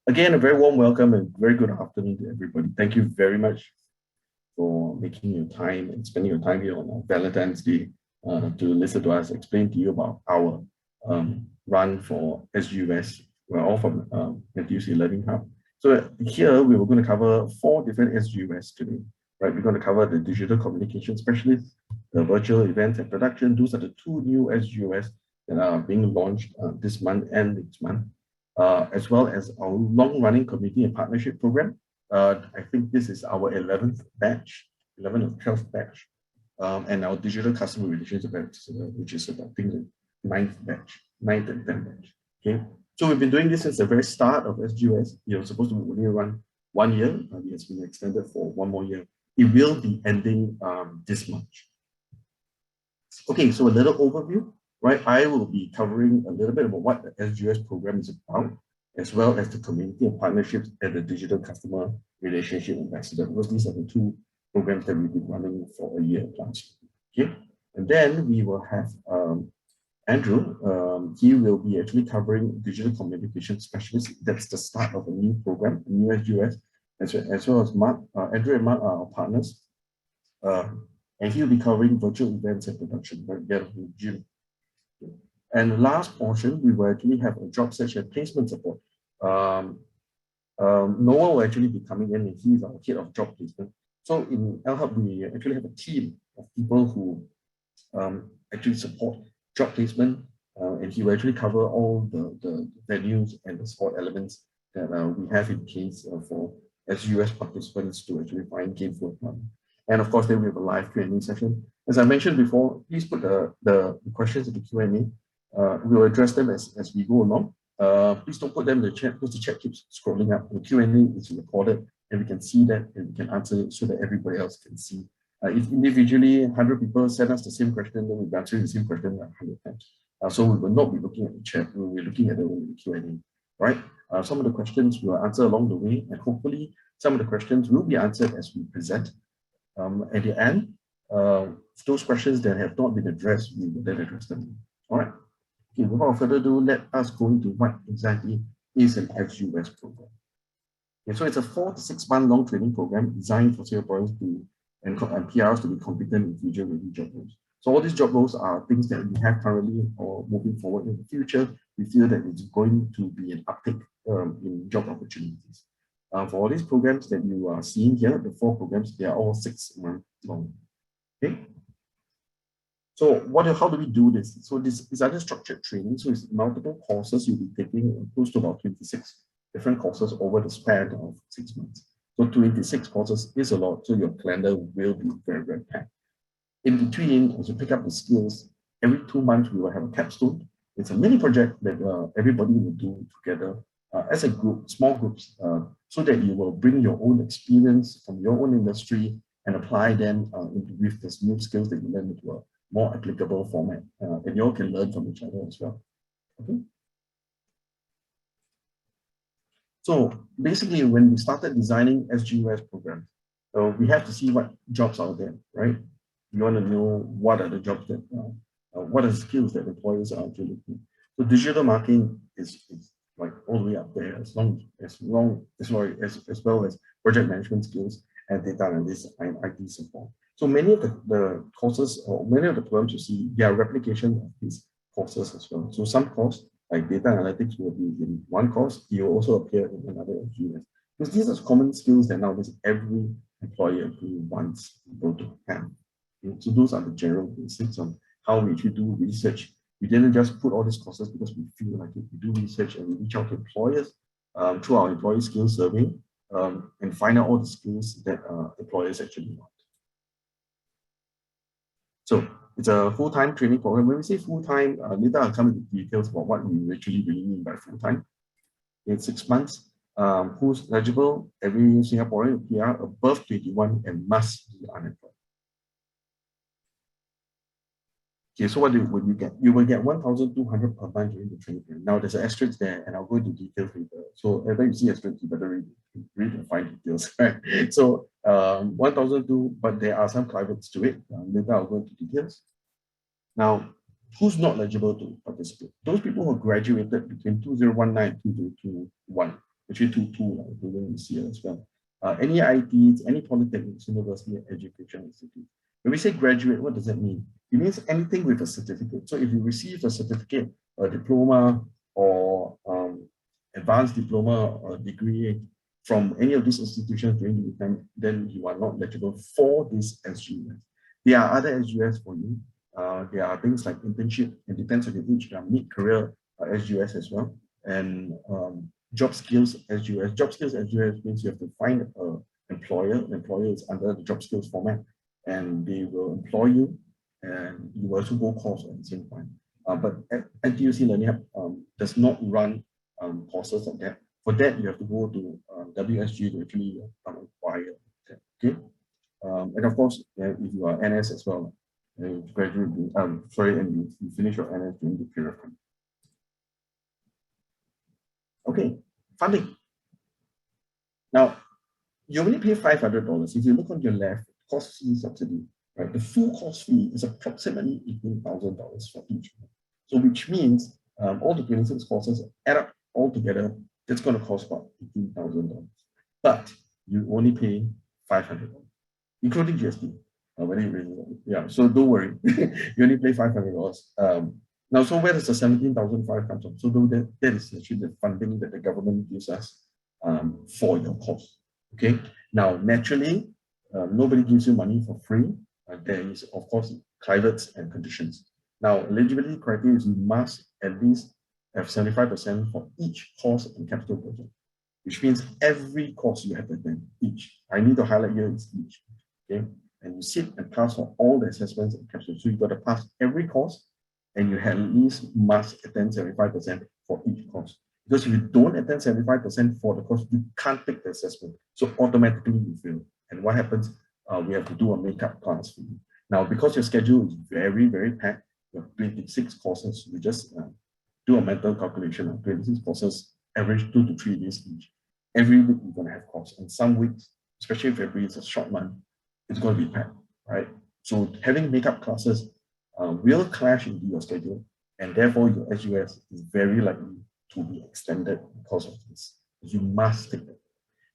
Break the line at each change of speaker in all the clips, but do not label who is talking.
Again, a very warm welcome and very good afternoon to everybody. Thank you very much for making your time and spending your time here on Valentine's Day to listen to us explain to you about our run for SGUS. We're all from NTUC LearningHub. So here we were going to cover 4 different SGUS today. Right, we're going to cover the digital communication specialist, the virtual events and production. Those are the 2 new SGUS that are being launched this month and next month. As well as our long-running community and partnership program. I think this is our 11th batch, 11th or 12th batch, and our digital customer relationship batch, which is I think the 9th batch, 9th and 10th batch. Okay, so we've been doing this since the very start of SGUS. You're supposed to only run 1 year. It has been extended for 1 more year. It will be ending this March. Okay, so a little overview. Right, I will be covering a little bit about what the SGUS program is about, as well as the community and partnerships and the digital customer relationship ambassador, because these are the 2 programs that we've been running for a year plus. Okay, and then we will have Andrew. He will be actually covering digital communication specialist. That's the start of a new program, a new SGUS, as well as Mark. Andrew and Mark are our partners, and he'll be covering virtual events and production right there in June. And the last portion, we will actually have a job search and placement support. Noah will actually be coming in, and he's our head of job placement. So in LHub, we actually have a team of people who actually support job placement, and he will actually cover all the venues and the support elements that we have in place for SGUS participants to actually find gainful employment. And of course, then we have a live Q&A session. As I mentioned before, please put the questions in the Q&A. We'll address them as we go along. Please don't put them in the chat because the chat keeps scrolling up. The Q&A is recorded and we can see that and we can answer it so that everybody else can see. If individually 100 people send us the same question, then we'll be answering the same question 100 times. So we will not be looking at the chat, we will be looking at the Q&A, right? Some of the questions we'll answer along the way, and hopefully some of the questions will be answered as we present. At the end, those questions that have not been addressed, we will then address them. All right. Okay, without further ado, let us go into what exactly is an SGUS program. Okay, so it's a 4 to 6 month long training program designed for Singaporeans and PRs to be competent in future-ready job roles. So all these job roles are things that we have currently or moving forward in the future. We feel that it's going to be an uptick in job opportunities. For all these programs that you are seeing here, the 4 programs, they are all 6 months long. Okay. So how do we do this? So this is either structured training. So it's multiple courses you'll be taking, close to about 26 different courses over the span of 6 months. So 26 courses is a lot. So your calendar will be very, very packed. In between, as you pick up the skills, every 2 months we will have a capstone. It's a mini project that everybody will do together as a group, small groups, so that you will bring your own experience from your own industry and apply them with the new skills that you learn into a more applicable format. And you all can learn from each other as well. Okay. So basically, when we started designing SGUS programs, we have to see what jobs are there, right? You want to know what are the jobs that, what are the skills that employers are actually looking. So digital marketing is like all the way up there, as well as project management skills and data analytics and IT support. So many of the courses or many of the programs you see, they are replication of these courses as well. So some course like data analytics will be in one course, it will also appear in another SGUS. Because these are common skills that nowadays every employer actually wants people to have. Okay? So those are the general basics on how we actually do research. We didn't just put all these courses because we feel like it. We do research and we reach out to employers through our employee skills survey and find out all the skills that employers actually want. So it's a full-time training program. When we say full-time, later I'll come into details about what we actually really mean by full-time. In 6 months, who's eligible? Every Singaporean PR above 21 and must be unemployed. Okay, so what would you get? You will get 1,200 per month during the training period. Now there's an asterisk there, and I'll go into details later. So every you see asterisk, you better read and find details. Right? So 1,200, but there are some caveats to it. Later I'll go into details. Now, who's not eligible to participate? Those people who graduated between 2019 and 2021. actually two, including UCL as well. Any ITs, any polytechnics, university, education institute. When we say graduate, what does that mean? It means anything with a certificate. So if you receive a certificate, a diploma, or advanced diploma or degree from any of these institutions during the time, then you are not eligible for this SGUS. There are other SGUS for you. There are things like internship, it depends on your age, mid-career SGUS as well. And job skills SGUS. Job skills SGUS means you have to find an employer. An employer is under the job skills format, and they will employ you, and you will also go course at the same time. But NTUC LearningHub does not run courses like that. For that, you have to go to WSG to actually acquire that. Okay, and of course, if you are NS as well, you graduate, and you finish your NS during the period of time. Okay, funding. Now, you only pay $500. If you look on your left, cost fee subsidy, right? The full cost fee is approximately $18,000 for each one. So which means all the 26 courses add up all together, it's going to cost about $18,000. But you only pay $500, including GST. Yeah, so don't worry, you only pay $500. Now, so where does the $17,500 come from? So that is actually the funding that the government gives us for your course. Okay. Now, naturally, nobody gives you money for free. There is, of course, caveats and conditions. Now, eligibility criteria is you must at least have 75% for each course and capital project, which means every course you have to attend, each. I need to highlight here is each. Okay. And you sit and pass for all the assessments and capstone. So you've got to pass every course, and you at least must attend 75% for each course. Because if you don't attend 75% for the course, you can't take the assessment. So automatically you fail. And what happens? We have to do a makeup class for you. Now, because your schedule is very, very packed, you have 26 courses, you just do a mental calculation of 26 courses, average 2 to 3 days each. Every week you're going to have course. And some weeks, especially if February is a short month, it's going to be packed, right? So having makeup classes will clash into your schedule, and therefore your SGUS is very likely to be extended because of this. You must take it.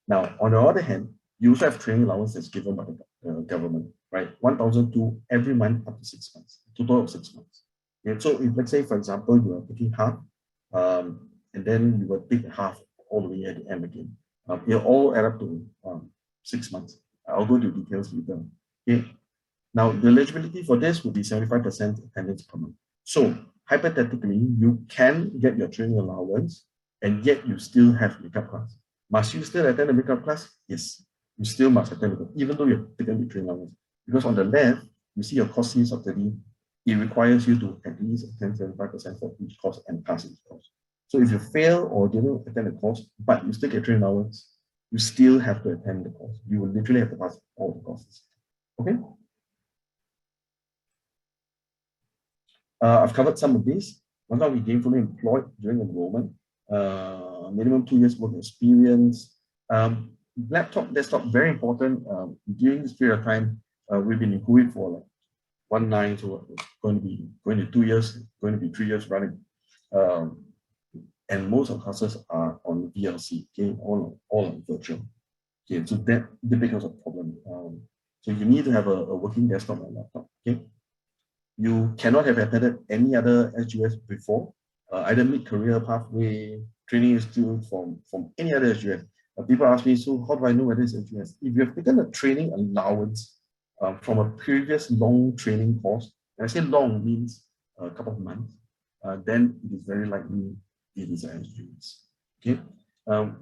Now, on the other hand, you also have training allowance that's given by the government, right? 1,002 every month up to 6 months, total of 6 months. Okay, so if, let's say, for example, you are taking half, and then you will take half all the way at the end again. It'll all add up to 6 months. I'll go into details later. Okay. Now, the eligibility for this would be 75% attendance per month. So, hypothetically, you can get your training allowance, and yet you still have makeup class. Must you still attend the makeup class? Yes, you still must attend it, even though you've taken the training allowance. Because on the left, you see your cost fee subsidy. It requires you to at least attend 75% for each course and pass each course. So if you fail or didn't attend the course, but you still get training allowance, you still have to attend the course. You will literally have to pass all the courses. Okay. I've covered some of these. Once we gainfully employed during enrollment, minimum 2 years work experience. Laptop, desktop, very important. During this period of time, we've been in COVID for like 1/9, so it's going to 2 years, going to be 3 years running. And most of the classes are on VLC, okay, all on virtual. Okay, so that becomes a problem. So you need to have a working desktop and laptop. Okay, you cannot have attended any other SGUS before, either mid-career pathway, training institute from any other SGUS. People ask me, so how do I know whether it's SGUS? If you have taken a training allowance from a previous long training course, and I say long means a couple of months, then it is very likely it is an SGUS. Okay.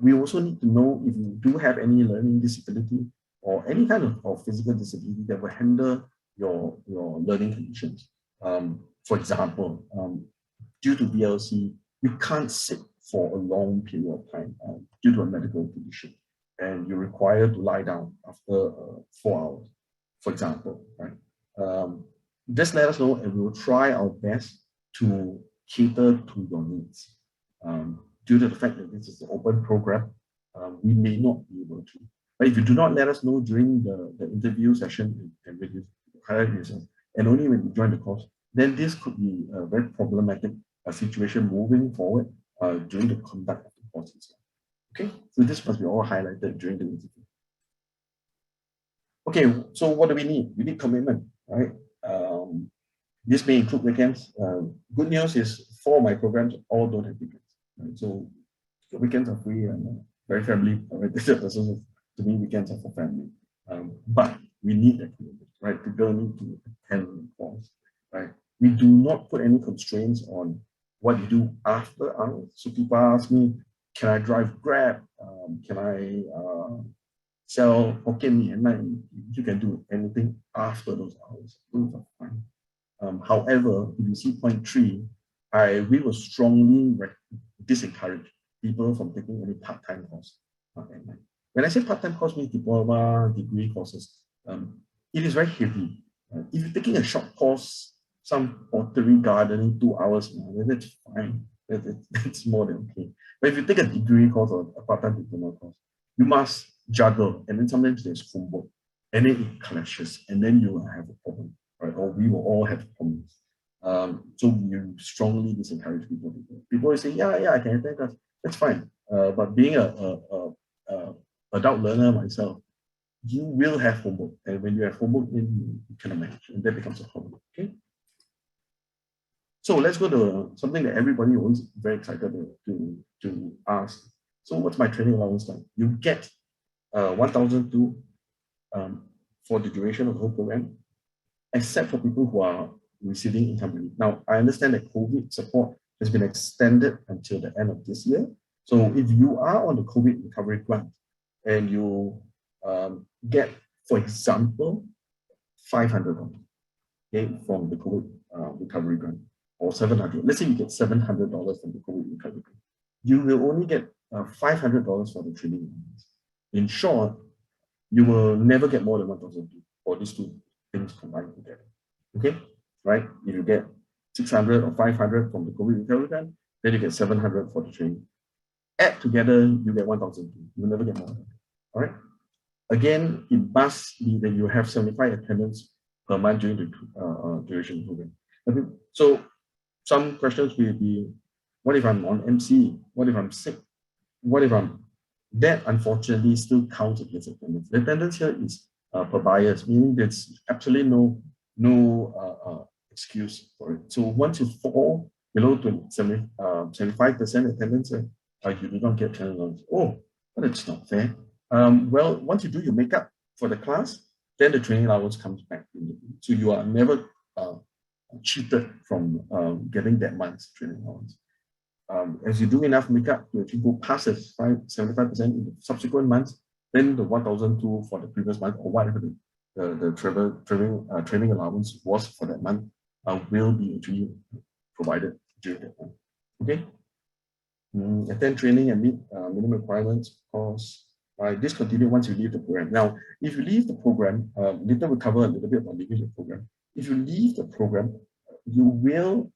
We also need to know if you do have any learning disability or any kind of physical disability that will hinder your learning conditions. For example, due to VLC, you can't sit for a long period of time due to a medical condition, and you're required to lie down after 4 hours, for example, right? Just let us know, and we will try our best to cater to your needs. Due to the fact that this is an open program, we may not be able to. But if you do not let us know during the interview session and with you highlight yourself, and only when you join the course, then this could be a very problematic situation moving forward during the conduct of the course itself. Okay, so this must be all highlighted during the interview. Okay, so what do we need? We need commitment, right? This may include weekends. Good news is 4 of my programs all don't have weekends. Right? So the weekends are free and very family oriented. So to me, weekends are for family. But we need that commitment, right? People need to attend the course, right? We do not put any constraints on what you do after hours. So people ask me, can I drive Grab? Can I sell Hokkien Mee at night? You can do anything after those hours. Those are fine. However, if you see point 3, we will strongly discourage people from taking any part-time course at night. When I say part-time course, means diploma, degree courses. It is very heavy. If you're taking a short course, some pottery gardening, 2 hours, then that's fine. That's more than okay. But if you take a degree course or a part-time diploma course, you must juggle, and then sometimes there's homework, and then it clashes, and then you will have a problem. Right? Or we will all have problems. So we strongly disencourage people. People will say, yeah, I can attend class. That's fine. But being a adult learner myself, you will have homework. And when you have homework, then you cannot manage. And that becomes a problem. Okay. So let's go to something that everybody was very excited to ask. So what's my training allowance like? You get 1,002 for the duration of the whole program, except for people who are receiving income relief. Now, I understand that COVID support has been extended until the end of this year. So if you are on the COVID recovery grant and you get, for example, $500 okay, from the COVID recovery grant, or $700, let's say you get $700 from the COVID recovery grant, you will only get $500 for the training allowance. In short, you will never get more than 1,002 for these two things combined together. Okay, right? If you get 600 or 500 from the COVID recovery grant, then you get 700 for the training. Add together, you get 1,002. You'll never get more than that. All right. Again, it must be that you have 75 attendance per month during the duration of the program. Okay. So some questions will be, what if I'm on MC? What if I'm sick? What if I'm... That unfortunately still counts against attendance. The attendance here is per bias, meaning there's absolutely no excuse for it. So once you fall below 75% attendance, you do not get training allowance. Oh, but it's not fair. Well, once you do your makeup for the class, then the training allowance comes back. So you are never cheated from getting that month's training allowance. As you do enough makeup to actually go past the 75% in the subsequent months, then the 1,002 for the previous month or whatever the training allowance was for that month will be actually provided during that time. Okay. Attend training and meet minimum requirements, of course. Discontinue once you leave the program. Now, if you leave the program, later we'll cover a little bit about leaving the program. If you leave the program, you will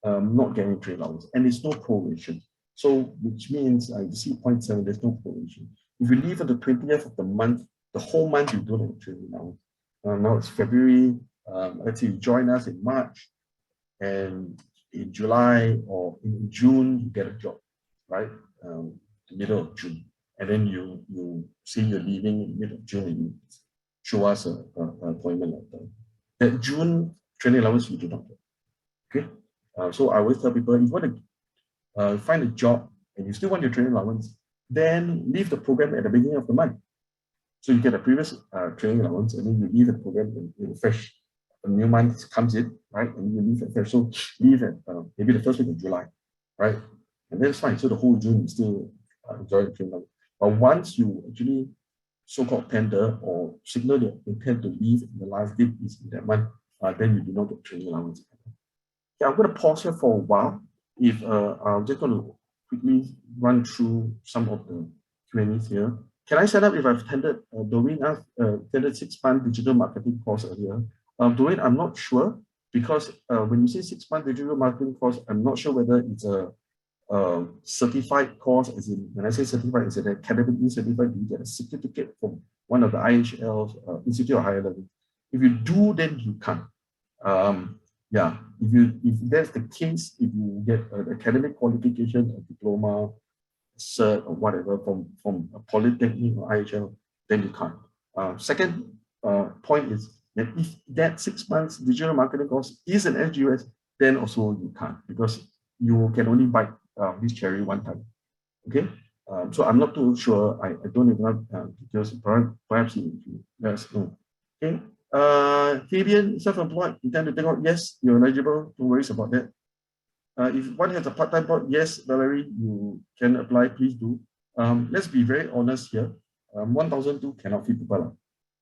not getting training allowance, and there's no proration. So, which means you see point 7, there's no proration. If you leave on the 20th of the month, the whole month you don't have training allowance. Now it's February. Let's say you join us in March, and in July or in June you get a job, right? The middle of June, and then you say you're leaving in the middle of June, and you show us an appointment letter. That June training allowance you do not get. Okay. So I always tell people, if you want to find a job and you still want your training allowance, then leave the program at the beginning of the month. So you get a previous training allowance, and then you leave the program in fresh. A new month comes in, right? And you leave at fresh. So leave at maybe the first week of July, right? And that's fine. So the whole June you still enjoy the training allowance. But once you actually so-called tender or signal that you intend to leave in the last date is in that month, then you do not get training allowance. Yeah, I'm going to pause here for a while. I'm just going to quickly run through some of the Q&As here. Can I set up if I've attended Doreen attended 6-month digital marketing course earlier? Doreen, I'm not sure, because when you say 6-month digital marketing course, I'm not sure whether it's a certified course, as in, when I say certified, is it academically certified? Do you get a certificate from one of the IHL's Institute of Higher Learning? If you do, then you can. Yeah, if that's the case, if you get an academic qualification, a diploma, cert or whatever from a polytechnic or IHL, then you can't. Second point is that if that 6 months digital marketing course is an SGUS, then also you can't, because you can only buy this cherry one time. Okay, so I'm not too sure. I don't even have details. Perhaps you let us know. Okay, Fabian, self-employed, intend to take out? Yes, you're eligible. No worries about that. If one has a part-time job, yes, Valerie, you can apply. Please do. Let's be very honest here. 1,002 cannot feed people,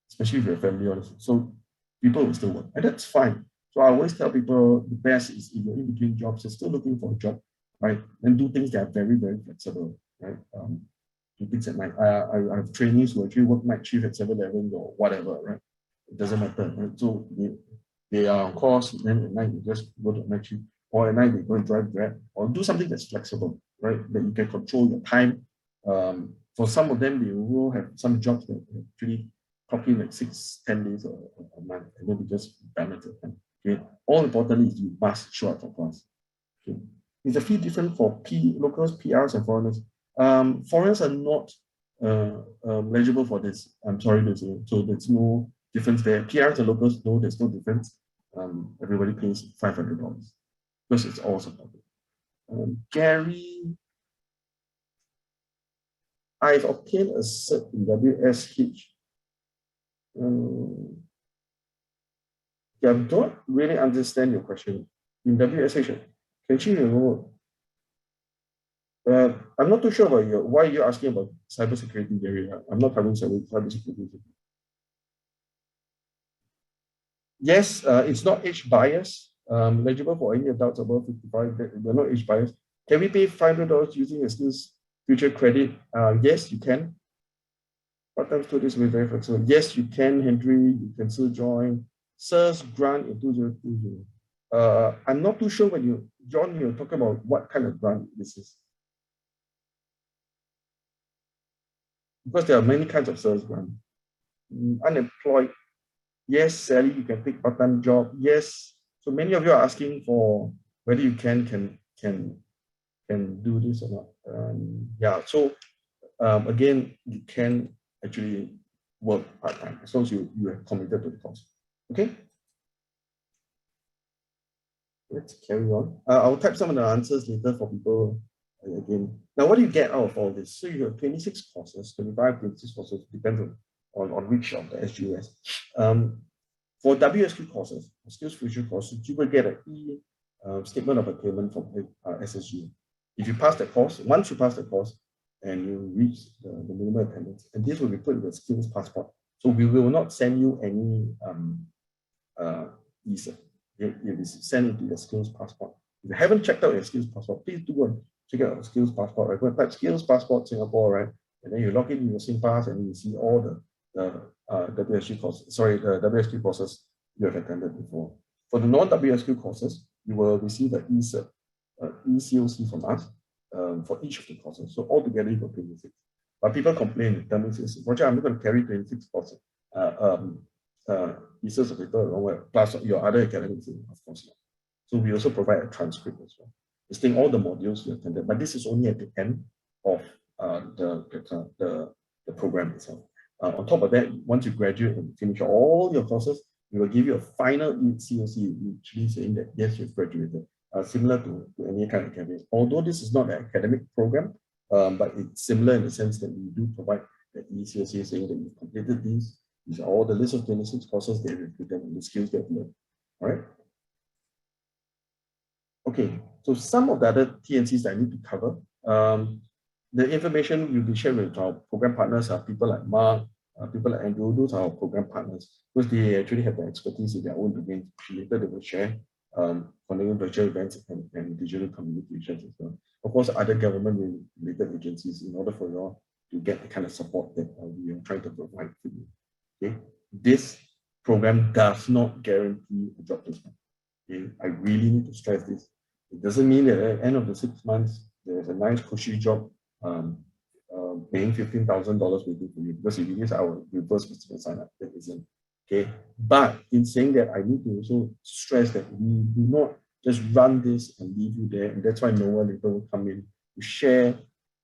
especially if you're a family, honestly. So people will still work, and that's fine. So I always tell people the best is if you're in between jobs, you're still looking for a job, right? And do things that are very, very flexible, right? Do things at night. I have trainees who actually work night shift at 7-Eleven or whatever, right? It doesn't matter, right? So they are on course, then at night you just go to night shift, or at night they go and drive Grab, or do something that's flexible, right? That you can control your time. For some of them, they will have some jobs that actually clock in like 6-10 days a month, and then they just balance it. Okay. All importantly is you must show up for class. Okay. Is the fee different for locals, PRs, and foreigners? Foreigners are not eligible for this. I'm sorry to say. So there's no difference there. PRs and locals, no, there's no difference. Everybody pays $500 because it's all supported. Gary, I've obtained a cert in WSH. I don't really understand your question. In WSH, can you enroll? I'm not too sure about why you're asking about cybersecurity, Gary. I'm not covering cybersecurity. Yes, it's not age bias. Eligible for any adults above 55. We're not age bias. Can we pay $500 using a skills future credit? Yes, you can. Part-time students will be very flexible. Yes, you can, Henry. You can still join. SIRS grant in 2020. I'm not too sure when John, you're talking about what kind of grant this is. Because there are many kinds of SIRS grant. Unemployed. Yes, Sally, you can take part-time job. Yes. So many of you are asking for whether you can do this or not. Yeah. So again, you can actually work part-time as long as you are committed to the course. Okay. Let's carry on. I'll type some of the answers later for people again. Now, what do you get out of all this? So you have 26 courses, 26 courses, depends on which of the SGUS. For WSQ courses, skills future courses, you will get an statement of attainment from SSU. If you pass the course, once you pass the course and you reach the minimum attendance, and this will be put in the skills passport. So we will not send you any visa. It will send it to your skills passport. If you haven't checked out your skills passport, please do go and check out your skills passport. Right? Go and type skills passport Singapore, right? And then you log in in your SingPass and you see all the WSQ courses, the WSQ courses you have attended before. For the non-WSQ courses, you will receive an eCert, ECOC from us for each of the courses. So altogether, you got 26. But people complain, tell me, Roger, I'm not going to carry 26 courses. Pieces of paper plus your other academics, of course. So we also provide a transcript as well, listing all the modules you attended. But this is only at the end of the program itself. On top of that, once you graduate and finish all your courses, we will give you a final COC, actually saying that yes, you've graduated, similar to any kind of academic. Although this is not an academic program, but it's similar in the sense that we do provide the ECOC saying that you've completed these. These are all the list of 26 courses that we've written and the skills that we've learned. All right. Okay, so some of the other TNCs that I need to cover. The information will be shared with our program partners, people like Mark, people like Andrew. Those are our program partners because they actually have the expertise in their own domain. Later they will share conducting virtual events and digital communications as well. Of course, other government-related agencies in order for you all to get the kind of support that we are trying to provide for you. Okay, this program does not guarantee a job placement. Okay, I really need to stress this. It doesn't mean that at the end of the 6 months there's a nice cushy job paying $15,000 waiting for you, because if it is our reverse customer sign up, that isn't. Okay, but in saying that, I need to also stress that we do not just run this and leave you there, and that's why Noah later will come in to share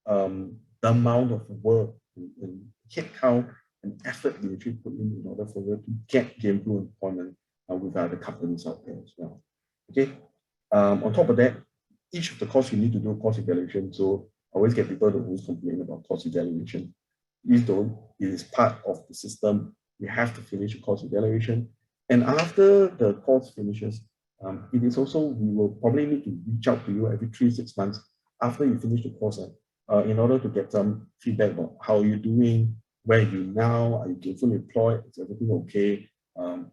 the amount of work and headcount and effort they actually put in order for them to get gainful employment with other companies out there as well. Okay. On top of that, each of the course you need to do course evaluation. So I always get people to always complain about course evaluation. Please don't. It is part of the system. You have to finish a course evaluation. And after the course finishes, it is also, we will probably need to reach out to you every 3-6 months after you finish the course in order to get some feedback about how you're doing, where are you now, are you gainfully employed, is everything okay?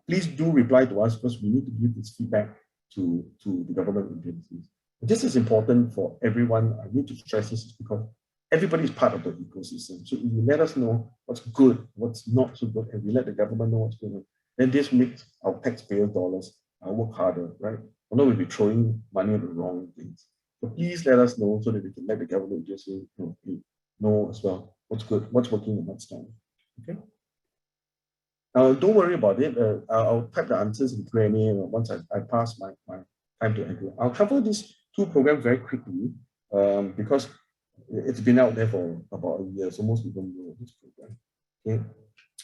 Please do reply to us because we need to give this feedback to the government agencies. This is important for everyone. I need to stress this because everybody is part of the ecosystem. So if you let us know what's good, what's not so good, and we let the government know what's going on, then this makes our taxpayers' dollars work harder, right? Or not, we'll be throwing money at the wrong things. So please let us know so that we can let the government just know as well what's good, what's working, and what's not. Okay. Don't worry about it. I'll type the answers in Q&A once I pass my time to Andrew. I'll cover these two programs very quickly because it's been out there for about a year, so most people know this program. Okay.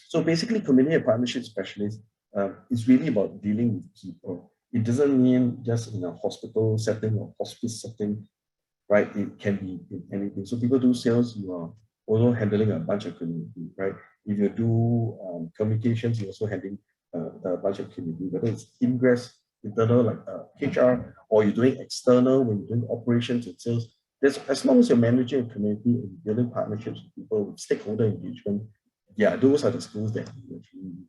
So basically, community and partnership specialist is really about dealing with people. It doesn't mean just in a hospital setting or hospice setting, right? It can be in anything. So people do sales, you are also handling a bunch of community, right? If you do communications, you're also handling a bunch of community, whether it's ingress, internal, like HR, or you're doing external when you're doing operations and sales. As long as you're managing a community and building partnerships with people, with stakeholder engagement, yeah, those are the skills that you actually need.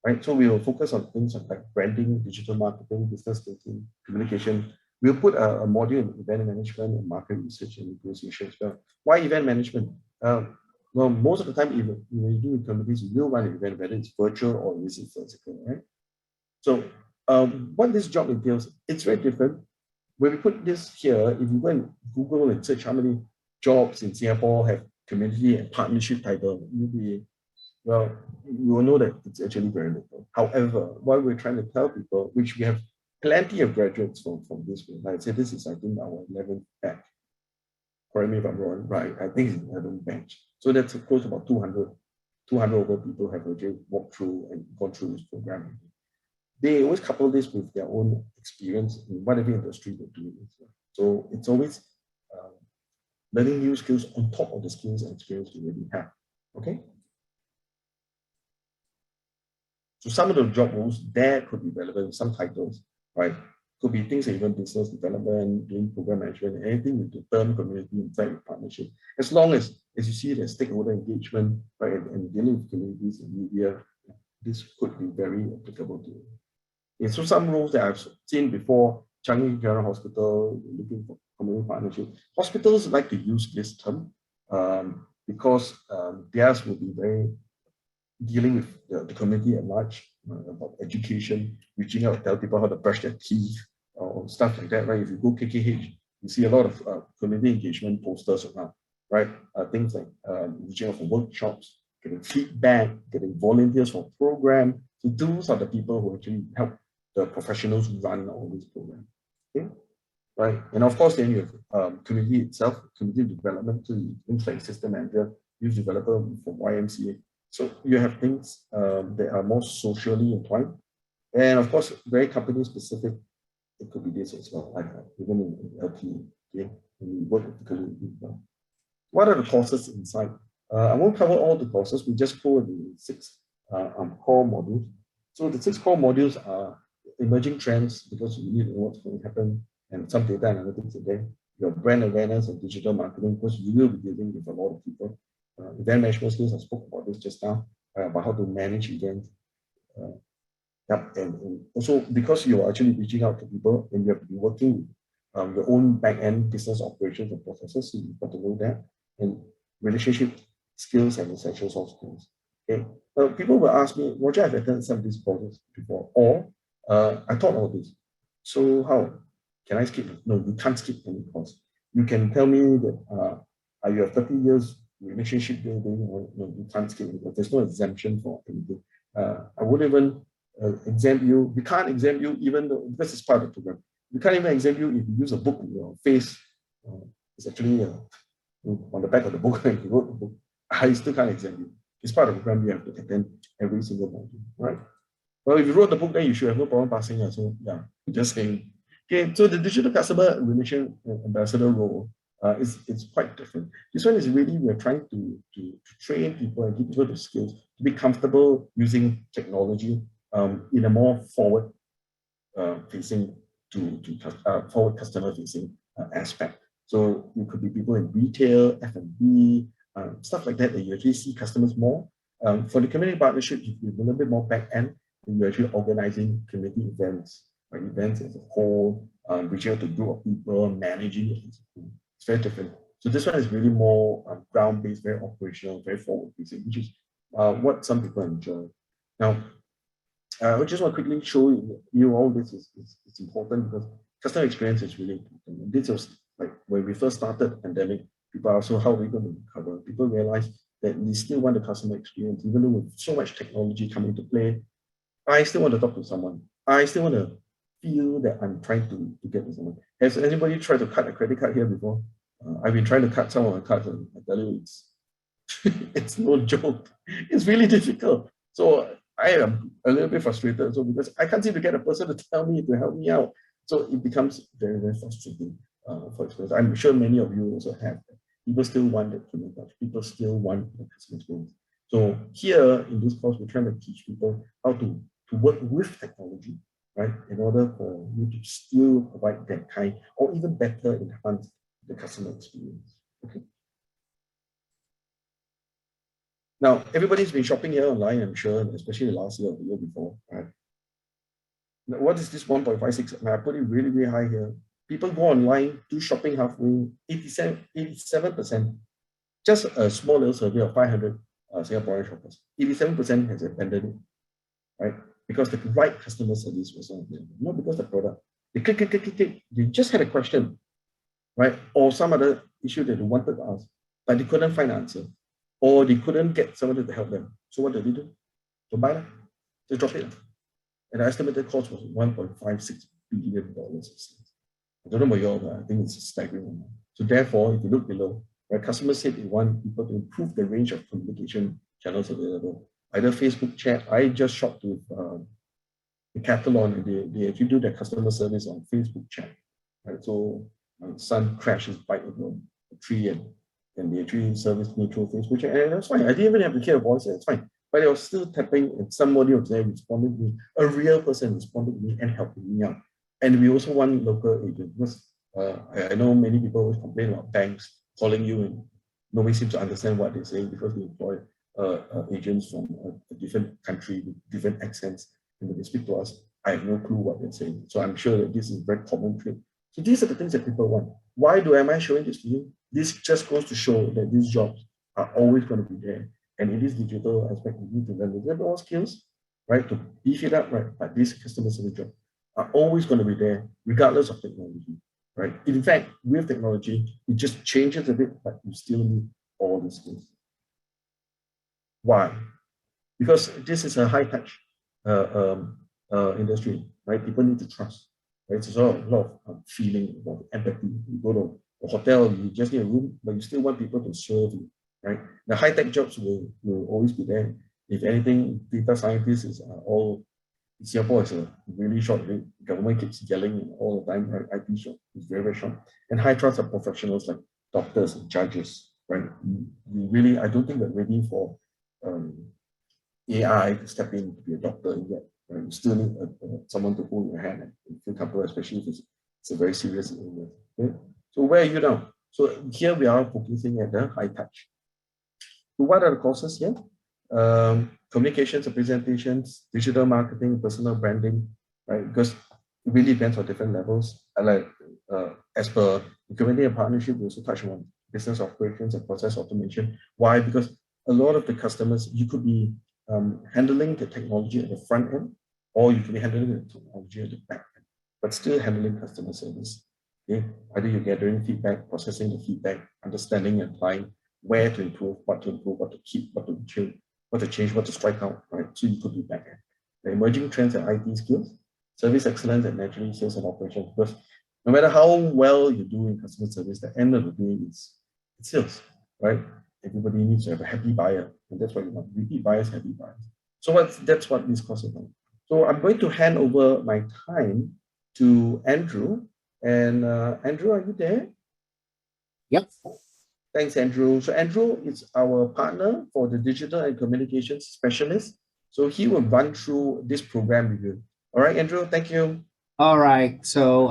Right? So we will focus on things like branding, digital marketing, business thinking, communication. We'll put a module in event management and market research and negotiation as well. Why event management? Well, most of the time, when you do with communities, you will run an event, whether it's virtual or is it physical, right? So what this job entails, it's very different. When we put this here, if you go and Google and search how many jobs in Singapore have community and partnership title, you will know that it's actually very little. However, what we're trying to tell people, which we have plenty of graduates from this way, like I said, this is, I think, our 11th batch. Correct me if I'm wrong, right? I think it's 11th batch. So that's close to about 200 over people have actually walked through and gone through this program. They always couple this with their own experience in whatever industry they're doing. So it's always learning new skills on top of the skills and experience you already have. Okay. So some of the job roles there could be relevant, some titles, right? Could be things like even business development, doing program management, anything with the term community inside your partnership. As long as you see the stakeholder engagement, right, and dealing with communities and media, this could be very applicable to you. Okay, so some roles that I've seen before, Changi General Hospital, looking for community partnership. Hospitals like to use this term because theirs will be very dealing with the community at large, about education, reaching out, tell people how to brush their teeth, or stuff like that, right? If you go KKH, you see a lot of community engagement posters around, right? Things like reaching out for workshops, getting feedback, getting volunteers for program. So those are the people who actually help the professionals run all these programs, okay? Right? And of course, then you have community itself, community development, so things like system manager, youth developer for YMCA. So you have things that are more socially entwined. And of course, very company specific, it could be this as well, like even in LP, okay? When we work with the community. What are the courses inside? I won't cover all the courses, we just cover the 6 core modules. So the 6 core modules are emerging trends because you need to know what's going to happen, and some data analytics today, your brand awareness and digital marketing, because you will be dealing with a lot of people. Event management skills, I spoke about this just now, about how to manage events. And also because you're actually reaching out to people and you have to be working with your own back-end business operations and processes, so you've got to know that, and relationship skills and essential soft skills. Okay. People will ask me, Roger, I've attended some of these courses before, or I taught all this. So how? Can I skip it? No, you can't skip any course. You can tell me that you have 30 years relationship building, or no, you can't skip it. There's no exemption for anything. I wouldn't even exempt you. We can't exempt you even though, because it's part of the program. We can't even exempt you if you use a book in your face. It's actually on the back of the book, and you wrote the book, I still can't exempt you. It's part of the program you have to attend every single module, right? Well, if you wrote the book, then you should have no problem passing it. So yeah, just saying. Okay, so the digital customer relation ambassador role it's quite different. This one is really we're trying to train people and give people the skills to be comfortable using technology in a more forward facing forward customer facing aspect. So it could be people in retail, F&B, stuff like that you actually see customers more. For the community partnership, if you're a little bit more back end, you're actually organizing community events, right? Events as a whole, reaching out to a group of people, managing it. It's very different. So this one is really more ground-based, very operational, very forward-facing, which is what some people enjoy. Now, I just want to quickly show you all this is important because customer experience is really important. And this was like when we first started the pandemic, people are so how are we going to recover? People realize that we still want the customer experience, even though with so much technology coming into play. I still want to talk to someone. I still want to feel that I'm trying to get to someone. Has anybody tried to cut a credit card here before? I've been trying to cut some of my cards, and I tell you, it's no joke. It's really difficult. So I am a little bit frustrated so because I can't seem to get a person to tell me to help me out. So it becomes very, very frustrating for experience. I'm sure many of you also have that. People still want that human touch. People still want the customer experience. So here in this course, we're trying to teach people how to work with technology, right? In order for you to still provide that kind or even better enhance the customer experience. Okay. Now, everybody's been shopping here online, I'm sure, especially last year or the year before, right? Now, what is this 1.56? I put it really, really high here. People go online, do shopping halfway, 87%. Just a small little survey of 500 Singaporean shoppers. 87% has abandoned it, right? Because the right customer service was not there, not because the product. They click. They just had a question, right? Or some other issue that they wanted to ask, but they couldn't find an answer. Or they couldn't get somebody to help them. So what did they do? So buy it. They drop it. And the estimated cost was $1.56 billion. I don't know about you all, but I think it's a staggering amount. So therefore, if you look below, right, customers said they want people to improve the range of communication channels available. Either Facebook chat. I just shopped with the Catalan, and they actually do their customer service on Facebook chat. Right? So my son crashed his bike into a tree and they actually serviced me through Facebook chat. And that's fine. I didn't even have to hear a voice. It's fine. But I was still tapping and somebody was there responding to me. A real person responded to me and helping me out. And we also want local agents because I know many people always complain about banks calling you and nobody seems to understand what they're saying because they employ agents from a different country with different accents. And when they speak to us, I have no clue what they're saying. So I'm sure that this is a very common trait. So these are the things that people want. Why am I showing this to you? This just goes to show that these jobs are always going to be there. And in this digital aspect, we need to learn the more skills, right, to beef it up, right? But these customer service jobs are always going to be there, regardless of technology, right? In fact, with technology, it just changes a bit, but you still need all these skills. Why? Because this is a high-touch industry, right? People need to trust, right? It's a lot of feeling, a lot of empathy. You go to a hotel, you just need a room, but you still want people to serve you, right? The high-tech jobs will always be there. If anything, data scientists is all, Singapore is a really short rate. Government keeps yelling all the time, right? IT short is very, very short. And high trust are professionals like doctors and judges, right? We really, I don't think we're ready for AI to step in to be a doctor yet. Right? You still need someone to hold your hand and feel comfortable, especially if it's a very serious illness. Okay? So where are you now? So here we are focusing at the high touch. So what are the courses here? Communications and presentations, digital marketing, personal branding, right? Because it really depends on different levels. And like as per the community and partnership, we also touch on business operations and process automation. Why? Because a lot of the customers, you could be handling the technology at the front end, or you could be handling the technology at the back end, but still handling customer service. Okay? Either you're gathering feedback, processing the feedback, understanding and applying where to improve, what to keep, what to change, what to strike out, right? So you could be back end. The emerging trends and IT skills, service excellence, and naturally sales and operations. Because no matter how well you do in customer service, the end of the day is It's sales, right? Everybody needs to have a happy buyer, and that's what you want. Repeat buyers, happy buyers. So that's what this course is about. So I'm going to hand over my time to Andrew. And Andrew, are you there?
Yep.
Thanks, Andrew. So Andrew is our partner for the digital and communications specialist. So he will run through this program with you. All right, Andrew, thank you.
All right. So,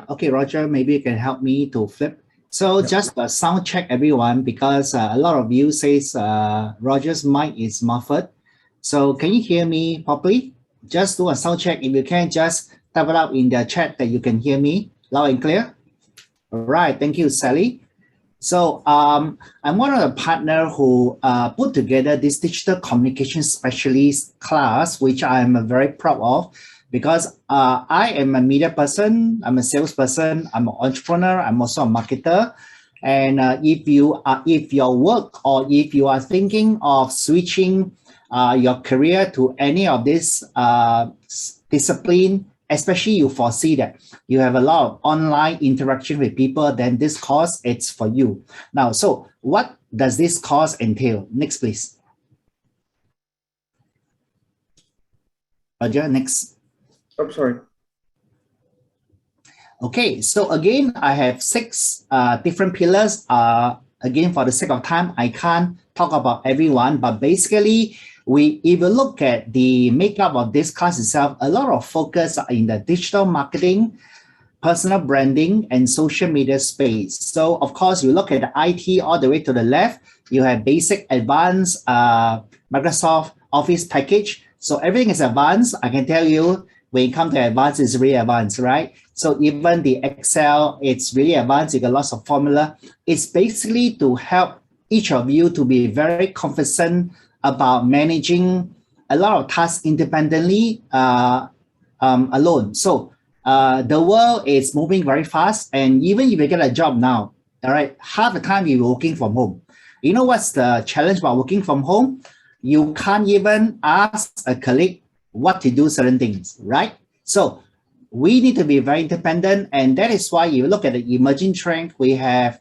okay, Roger, maybe you can help me to flip. So
Yep.
just a sound check, everyone, because a lot of you says Roger's mic is muffled. So can you hear me properly? Just do a sound check. If you can, just type it out in the chat that you can hear me loud and clear. All right. Thank you, Sally. So I'm one of the partner who put together this digital communication specialist class, which I'm very proud of, because I am a media person, I'm a salesperson, I'm an entrepreneur, I'm also a marketer. And if your work or if you are thinking of switching your career to any of this discipline, especially you foresee that you have a lot of online interaction with people, then this course, it's for you. Now, so what does this course entail? Next, please. Roger, next.
I'm sorry.
Okay, so again, I have 6 different pillars. Again, for the sake of time, I can't talk about everyone, but basically, if you look at the makeup of this class itself, a lot of focus in the digital marketing, personal branding, and social media space. So of course, you look at the IT all the way to the left, you have basic, advanced Microsoft Office package. So everything is advanced. I can tell you, when it comes to advanced, it's really advanced, right? So even the Excel, it's really advanced. You got lots of formula. It's basically to help each of you to be very confident about managing a lot of tasks independently alone. So the world is moving very fast, and even if you get a job now, all right, half the time you're working from home. You know what's the challenge about working from home? You can't even ask a colleague what to do certain things, right? So we need to be very independent, and that is why you look at the emerging trend. We have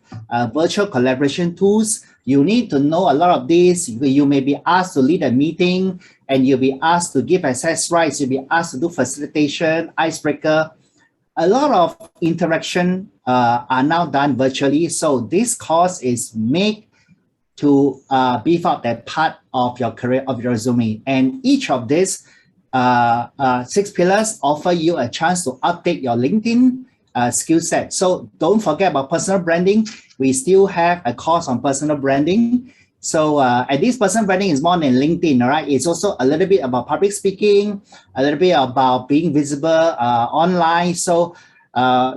virtual collaboration tools. You need to know a lot of this. You may be asked to lead a meeting, and you'll be asked to give access rights. You'll be asked to do facilitation, icebreaker. A lot of interaction are now done virtually. So this course is made to beef up that part of your career, of your resume. And each of these 6 pillars offer you a chance to update your LinkedIn skill set. So don't forget about personal branding. We still have a course on personal branding. So and this personal branding is more than LinkedIn, all right? It's also a little bit about public speaking, a little bit about being visible online. So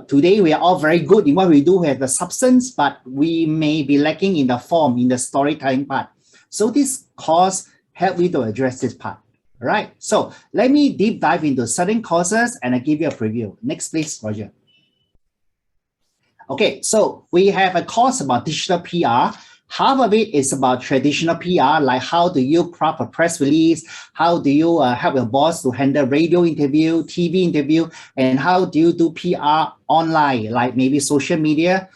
today we are all very good in what we do. We have the substance, but we may be lacking in the form, in the storytelling part. So this course helps you to address this part. All right, so let me deep dive into certain courses and I give you a preview. Next, please, Roger. Okay, so we have a course about digital PR. Half of it is about traditional PR, like how do you craft a press release? How do you help your boss to handle radio interview, TV interview, and how do you do PR online, like maybe social media?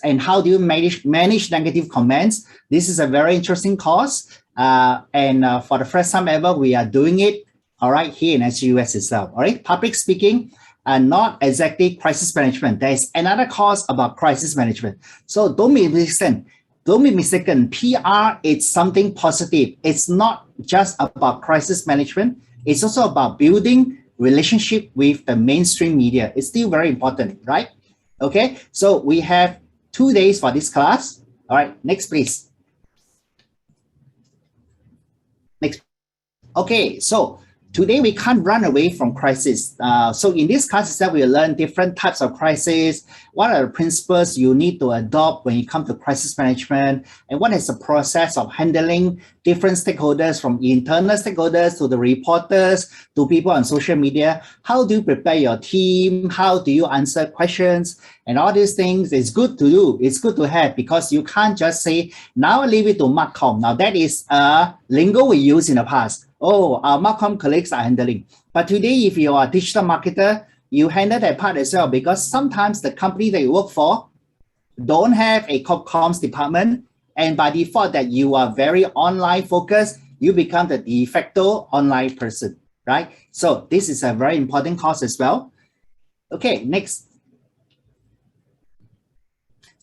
And how do you manage negative comments? This is a very interesting course. And for the first time ever, we are doing it, all right, here in SGUS itself, all right? Public speaking, and not exactly crisis management. There is another course about crisis management. So don't be mistaken. Don't be mistaken. PR is something positive. It's not just about crisis management. It's also about building relationship with the mainstream media. It's still very important, right? Okay, so we have 2 days for this class. All right, next, please. Next. Okay, so today we can't run away from crisis. So in this class itself, we learn different types of crisis. What are the principles you need to adopt when it comes to crisis management? And what is the process of handling different stakeholders, from internal stakeholders to the reporters to people on social media? How do you prepare your team? How do you answer questions? And all these things is good to do. It's good to have, because you can't just say, now I leave it to Marcom. Now that is a lingo we used in the past. Oh, our Marcom colleagues are handling. But today, if you are a digital marketer, you handle that part as well, because sometimes the company that you work for, don't have a corp comms department, and by default that you are very online focused, you become the de facto online person, right? So this is a very important course as well. Okay, next.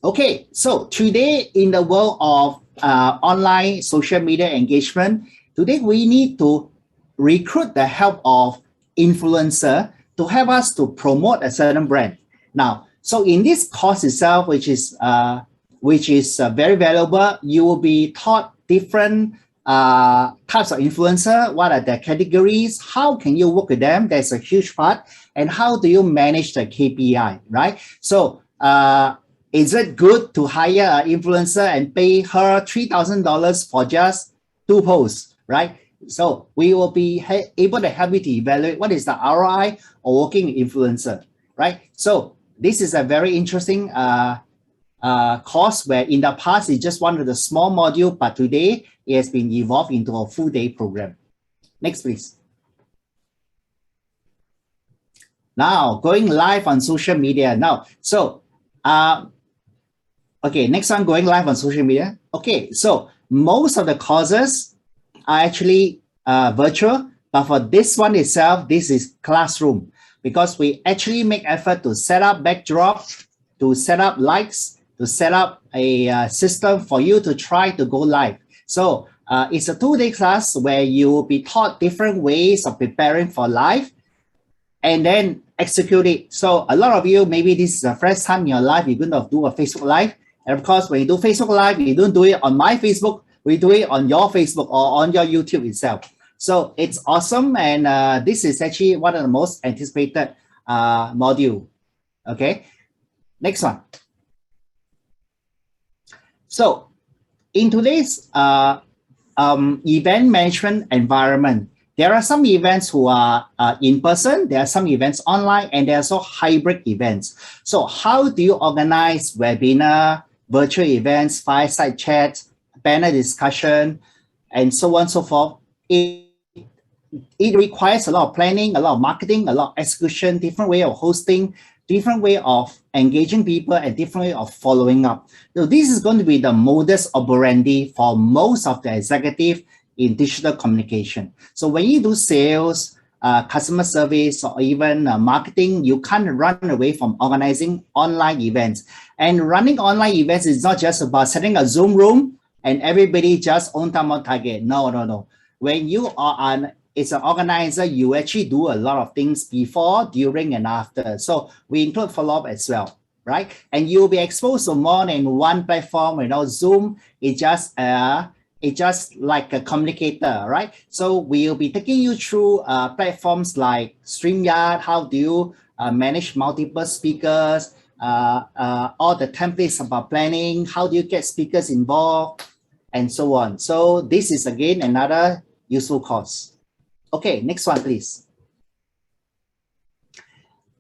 Okay, so today in the world of online social media engagement, today we need to recruit the help of influencer to help us to promote a certain brand. Now, so in this course itself, which is very valuable, you will be taught different types of influencer. What are their categories? How can you work with them? There's a huge part. And how do you manage the KPI, right? So is it good to hire an influencer and pay her $3,000 for just 2 posts, right? So we will be able to help you to evaluate what is the ROI of working with influencer, right? So this is a very interesting course where in the past it's just one of the small module, but today it has been evolved into a full day program. Next, please. Now going live on social media now. So okay, next one, going live on social media. Okay, so most of the courses are actually virtual, but for this one itself, this is classroom because we actually make effort to set up backdrop, to set up likes, to set up a system for you to try to go live. So it's a 2-day class where you will be taught different ways of preparing for live and then execute it. So a lot of you, maybe this is the first time in your life you're going to do a Facebook Live. And of course, when you do Facebook Live, you don't do it on my Facebook, we do it on your Facebook or on your YouTube itself. So it's awesome. And this is actually one of the most anticipated module. Okay, next one. So in today's event management environment, there are some events who are in person, there are some events online, and there are also hybrid events. So how do you organize webinar, virtual events, fireside chats, panel discussion, and so on and so forth? It requires a lot of planning, a lot of marketing, a lot of execution, different way of hosting, different way of engaging people, and different way of following up. So this is going to be the modus operandi for most of the executive in digital communication. So when you do sales, customer service, or even marketing, you can't run away from organizing online events. And running online events is not just about setting a Zoom room and everybody just on time on target. No. When you are as an organizer, you actually do a lot of things before, during, and after. So we include follow-up as well, right? And you'll be exposed to more than one platform. Zoom is just like a communicator, right? So we'll be taking you through platforms like StreamYard. How do you manage multiple speakers? All the templates about planning. How do you get speakers involved? And so on. So this is again another useful course. Okay, next one, please.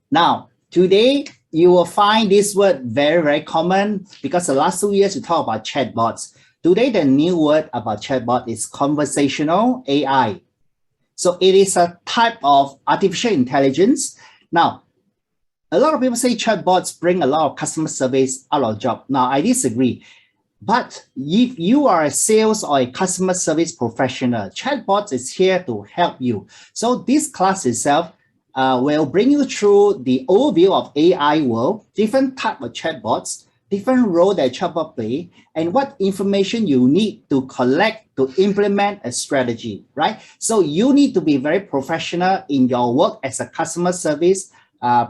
Now, today you will find this word very, very common because the last 2 years we talk about chatbots. Today, the new word about chatbot is conversational AI. So it is a type of artificial intelligence. Now, a lot of people say chatbots bring a lot of customer service out of job. Now, I disagree. But if you are a sales or a customer service professional, chatbots is here to help you. So this class itself will bring you through the overview of AI world, different type of chatbots, different role that chatbot play, and what information you need to collect to implement a strategy, right? So you need to be very professional in your work as a customer service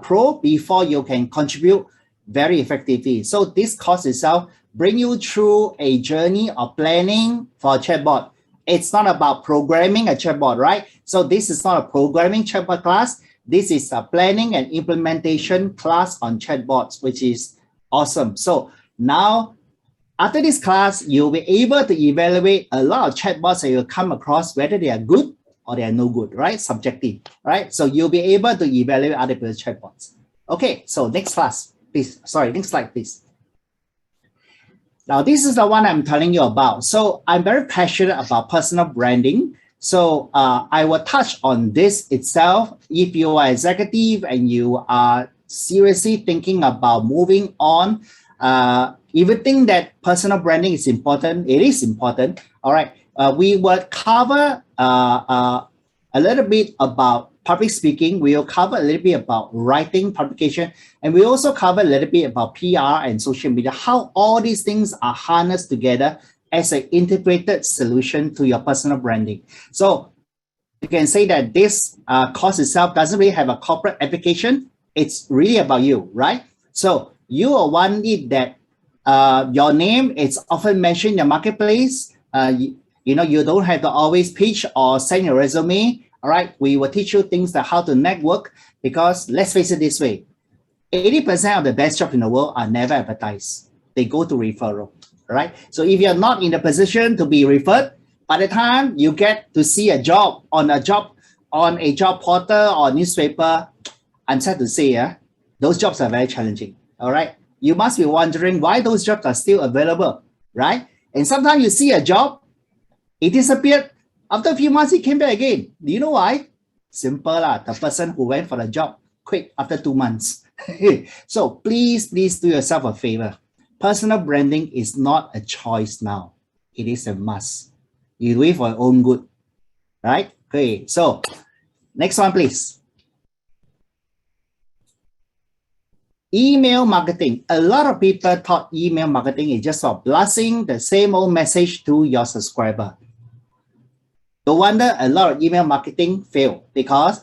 pro before you can contribute very effectively. So this course itself bring you through a journey of planning for a chatbot. It's not about programming a chatbot, right? So this is not a programming chatbot class. This is a planning and implementation class on chatbots, which is awesome. So now, after this class, you'll be able to evaluate a lot of chatbots that you'll come across, whether they are good or they are no good, right? Subjective, right? So you'll be able to evaluate other people's chatbots. Okay, so next class, please. Sorry, next slide, please. Now, this is the one I'm telling you about. So I'm very passionate about personal branding. So I will touch on this itself. If you are executive and you are seriously thinking about moving on if you think that personal branding is important, it is important. All right. We will cover a little bit about public speaking. We will cover a little bit about writing, publication, and we also cover a little bit about PR and social media, how all these things are harnessed together as an integrated solution to your personal branding. So you can say that this course itself doesn't really have a corporate application. It's really about you, right? So you are one need that your name is often mentioned in the marketplace. You know, you don't have to always pitch or send your resume. All right, we will teach you things like how to network, because let's face it this way, 80% of the best jobs in the world are never advertised. They go to referral, all right? So if you're not in the position to be referred, by the time you get to see a job on a job portal or newspaper, I'm sad to say, those jobs are very challenging, all right? You must be wondering why those jobs are still available, right? And sometimes you see a job, it disappeared. After a few months, it came back again. Do you know why? Simple lah. The person who went for the job quit after 2 months. So please do yourself a favor. Personal branding is not a choice now. It is a must. You do it for your own good, right? Okay, so next one, please. Email marketing. A lot of people thought email marketing is just for blasting the same old message to your subscriber. No wonder a lot of email marketing fail, because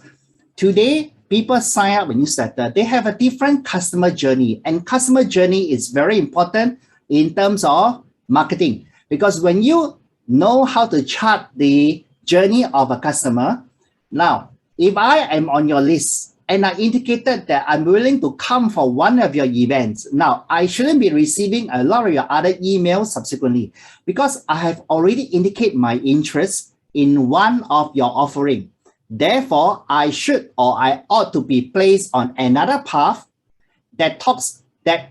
today people sign up a newsletter. They have a different customer journey, and customer journey is very important in terms of marketing, because when you know how to chart the journey of a customer, now, if I am on your list and I indicated that I'm willing to come for one of your events, now I shouldn't be receiving a lot of your other emails subsequently, because I have already indicated my interest in one of your offering. Therefore, I should, or I ought to be placed on another path that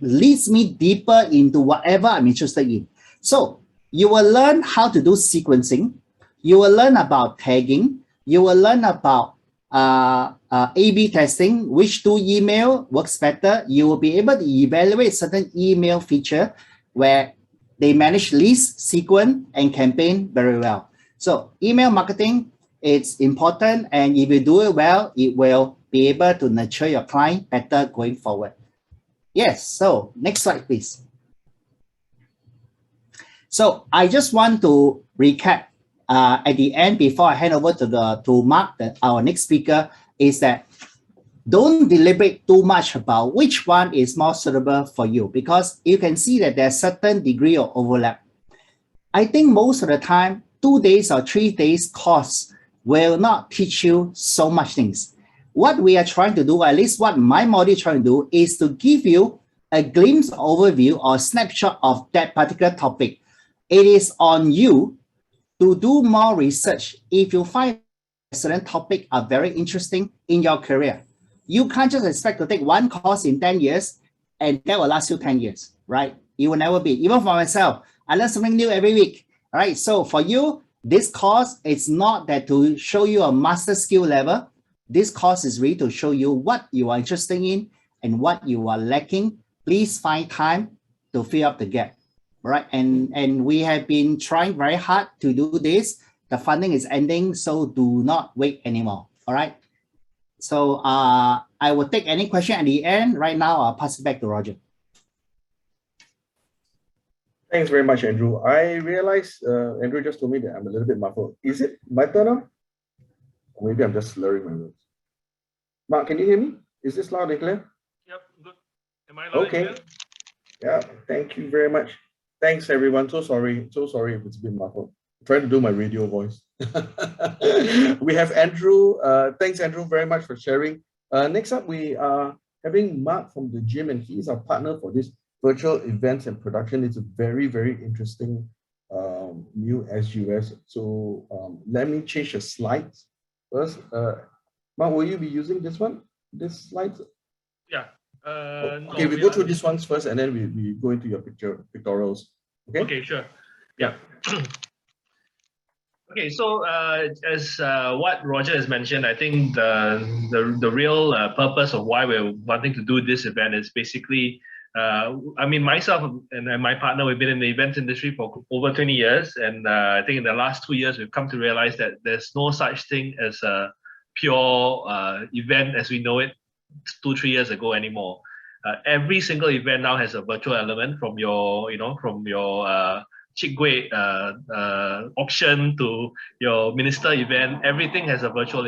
leads me deeper into whatever I'm interested in. So you will learn how to do sequencing. You will learn about tagging. You will learn about A/B testing, which two email works better. You will be able to evaluate certain email feature where they manage list, sequence, and campaign very well. So email marketing, it's important, and if you do it well, it will be able to nurture your client better going forward. Yes, so next slide, please. So I just want to recap at the end before I hand over to Mark, our next speaker, is that don't deliberate too much about which one is more suitable for you, because you can see that there's certain degree of overlap. I think most of the time, 2 days or 3 days course will not teach you so much things. What we are trying to do, at least what my module is trying to do, is to give you a glimpse, overview, or snapshot of that particular topic. It is on you to do more research if you find a certain topic are very interesting in your career. You can't just expect to take one course in 10 years and that will last you 10 years, right? It will never be. Even for myself, I learn something new every week. All right, so for you, this course, it's not that to show you a master skill level. This course is really to show you what you are interested in and what you are lacking. Please find time to fill up the gap. All right, and we have been trying very hard to do this. The funding is ending, so do not wait anymore. All right. So I will take any question at the end. Right now, I'll pass it back to Roger.
Thanks very much, Andrew. I realized Andrew just told me that I'm a little bit muffled. Is it my turn now? Or maybe I'm just slurring my words. Mark, can you hear me? Is this loud and clear?
Yep, good. Am I loud and clear?
Yeah, thank you very much. Thanks, everyone. So sorry if it's been muffled. I'm trying to do my radio voice. We have Andrew. Thanks, Andrew, very much for sharing. Next up, we are having Mark from the gym, and he's our partner for this virtual events and production. It's a very, very interesting new SGUS. So let me change the slides first. Mark, will you be using this one? This slides?
Yeah.
Okay, we go through these ones first, and then we go into your pictorials. Okay.
Okay, sure. Yeah. Okay, so as what Roger has mentioned, I think the real purpose of why we're wanting to do this event is basically I mean, myself and my partner, we've been in the events industry for over 20 years. And I think in the last 2 years, we've come to realize that there's no such thing as a pure event as we know it 2-3 years ago anymore. Every single event now has a virtual element, from your, Chigway auction to your minister event. Everything has a virtual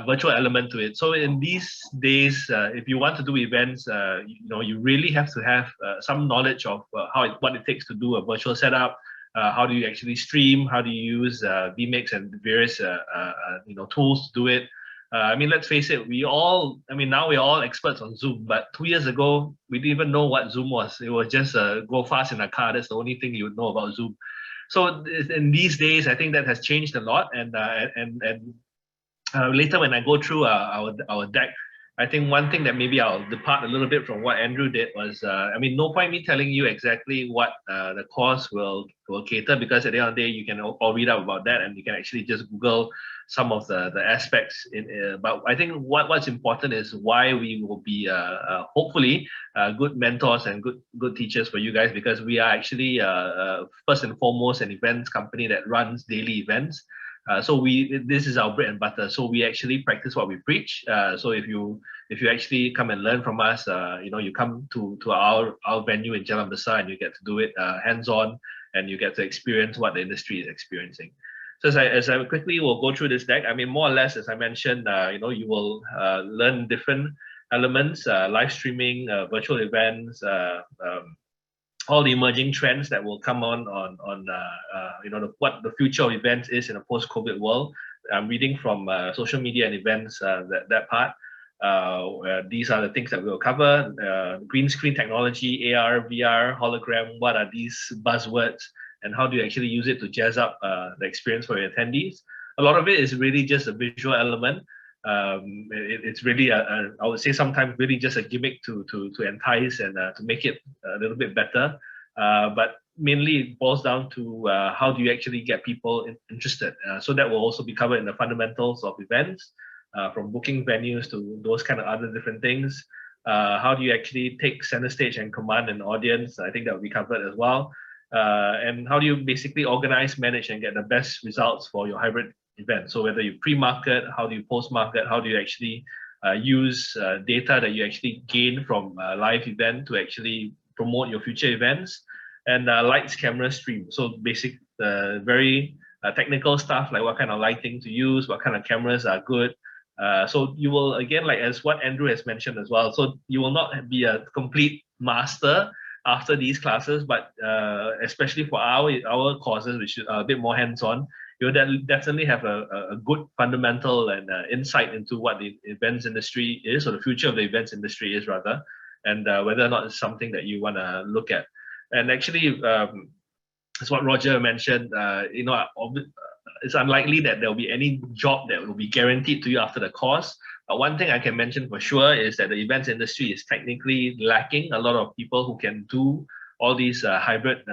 virtual element to it. So in these days, if you want to do events, you really have to have some knowledge of what it takes to do a virtual setup. How do you actually stream? How do you use vMix and various tools to do it? I mean, let's face it, now we're all experts on Zoom, but 2 years ago, we didn't even know what Zoom was. It was just go fast in a car. That's the only thing you would know about Zoom. So in these days, I think that has changed a lot. And later when I go through our deck, I think one thing that maybe I'll depart a little bit from what Andrew did was, no point me telling you exactly what the course will cater, because at the end of the day, you can all read up about that, and you can actually just Google some of the aspects. But I think what's important is why we will be hopefully good mentors and good teachers for you guys, because we are actually first and foremost an events company that runs daily events. So this is our bread and butter. So we actually practice what we preach. So if you actually come and learn from us, you come to our venue in Jalan Besar, and you get to do it hands-on, and you get to experience what the industry is experiencing. So as I quickly will go through this deck, I mean, more or less, as I mentioned, you will learn different elements, live streaming, virtual events, all the emerging trends that will come on what the future of events is in a post-COVID world. I'm reading from social media and events, that part. These are the things that we'll cover. Green screen technology, AR, VR, hologram. What are these buzzwords, and how do you actually use it to jazz up the experience for your attendees? A lot of it is really just a visual element. It's really I would say sometimes really just a gimmick to entice and to make it a little bit better, but mainly it boils down to how do you actually get people interested. So that will also be covered in the fundamentals of events, from booking venues to those kind of other different things. How do you actually take center stage and command an audience? I think that will be covered as well. And how do you basically organize, manage, and get the best results for your hybrid event? So whether you pre-market, how do you post-market, how do you actually use data that you actually gain from a live event to actually promote your future events, and lights, camera, stream. So basic, very technical stuff, like what kind of lighting to use, what kind of cameras are good. So you will, again, like as what Andrew has mentioned as well, so you will not be a complete master after these classes, but especially for our courses, which are a bit more hands-on, you'll definitely have a good fundamental and insight into what the events industry is, or the future of the events industry is rather, and whether or not it's something that you want to look at. And actually, as what Roger mentioned, it's unlikely that there'll be any job that will be guaranteed to you after the course. One thing I can mention for sure is that the events industry is technically lacking a lot of people who can do all these hybrid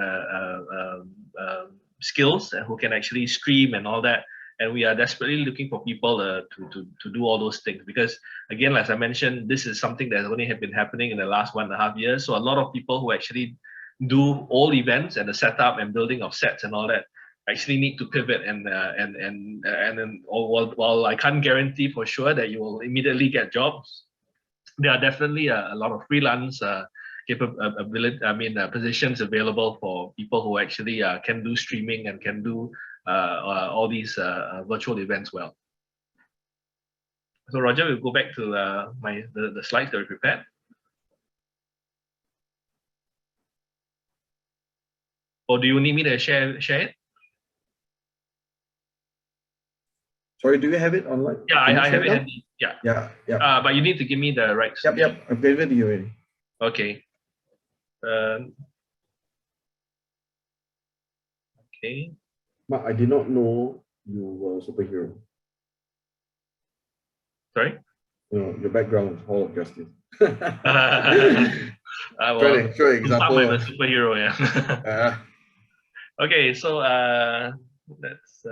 skills, and who can actually stream and all that. And we are desperately looking for people to do all those things, because again, as I mentioned, this is something that only have been happening in the last 1.5 years. So a lot of people who actually do all events and the setup and building of sets and all that actually need to pivot, and then while I can't guarantee for sure that you will immediately get jobs, there are definitely a lot of freelance positions available for people who actually can do streaming and can do all these virtual events well. So Roger, we'll go back to the slides that we prepared. Or do you need me to share it?
Sorry, do you have it online?
Yeah, I have it handy. Yeah.
Yeah.
But you need to give me the right.
Yep. I've gave it to you already.
Okay. Okay.
But I did not know you were a superhero.
Sorry?
Your background is Hall of Justice.
Sure
example.
I'm a superhero, yeah. Okay, so let's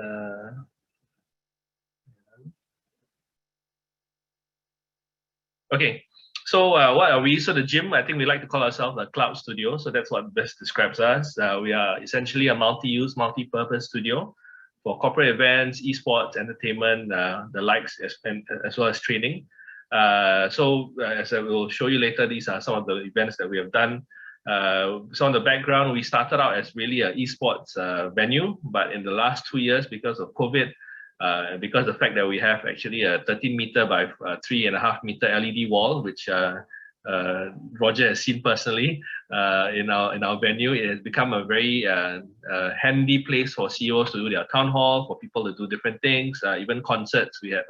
okay. So what are we? So the gym, I think we like to call ourselves a cloud studio. So that's what best describes us. We are essentially a multi-use, multi-purpose studio for corporate events, esports, entertainment, the likes, as well as training. As I will show you later, these are some of the events that we have done. So on the background, we started out as really an esports venue, but in the last 2 years, because of COVID, because the fact that we have actually a 13 meter by 3.5 meter LED wall, which Roger has seen personally in our venue, it has become a very handy place for CEOs to do their town hall, for people to do different things, even concerts. We had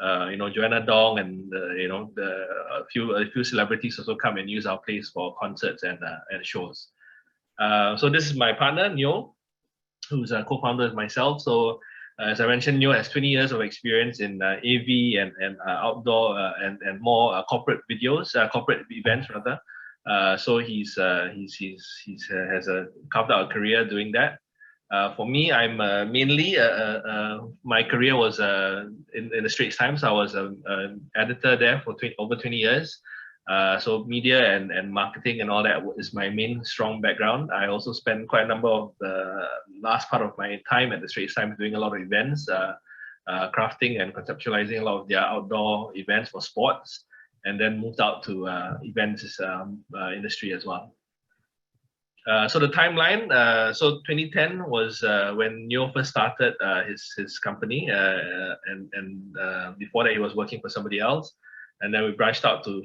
Joanna Dong and a few celebrities also come and use our place for concerts and shows. So this is my partner Nyo, who's a co-founder of myself. So as I mentioned, Nyo has 20 years of experience in AV and outdoor and more corporate videos, corporate events rather. So he's has carved out a career doing that. For me, I'm mainly my career was in the Straits Times. I was an editor there for over 20 years. So media and marketing and all that is my main strong background. I also spent quite a number of the last part of my time at the Straits Times doing a lot of events, crafting and conceptualizing a lot of their outdoor events for sports, and then moved out to events industry as well. So the timeline, so 2010 was when Nyo first started his company, and before that he was working for somebody else, and then he branched out to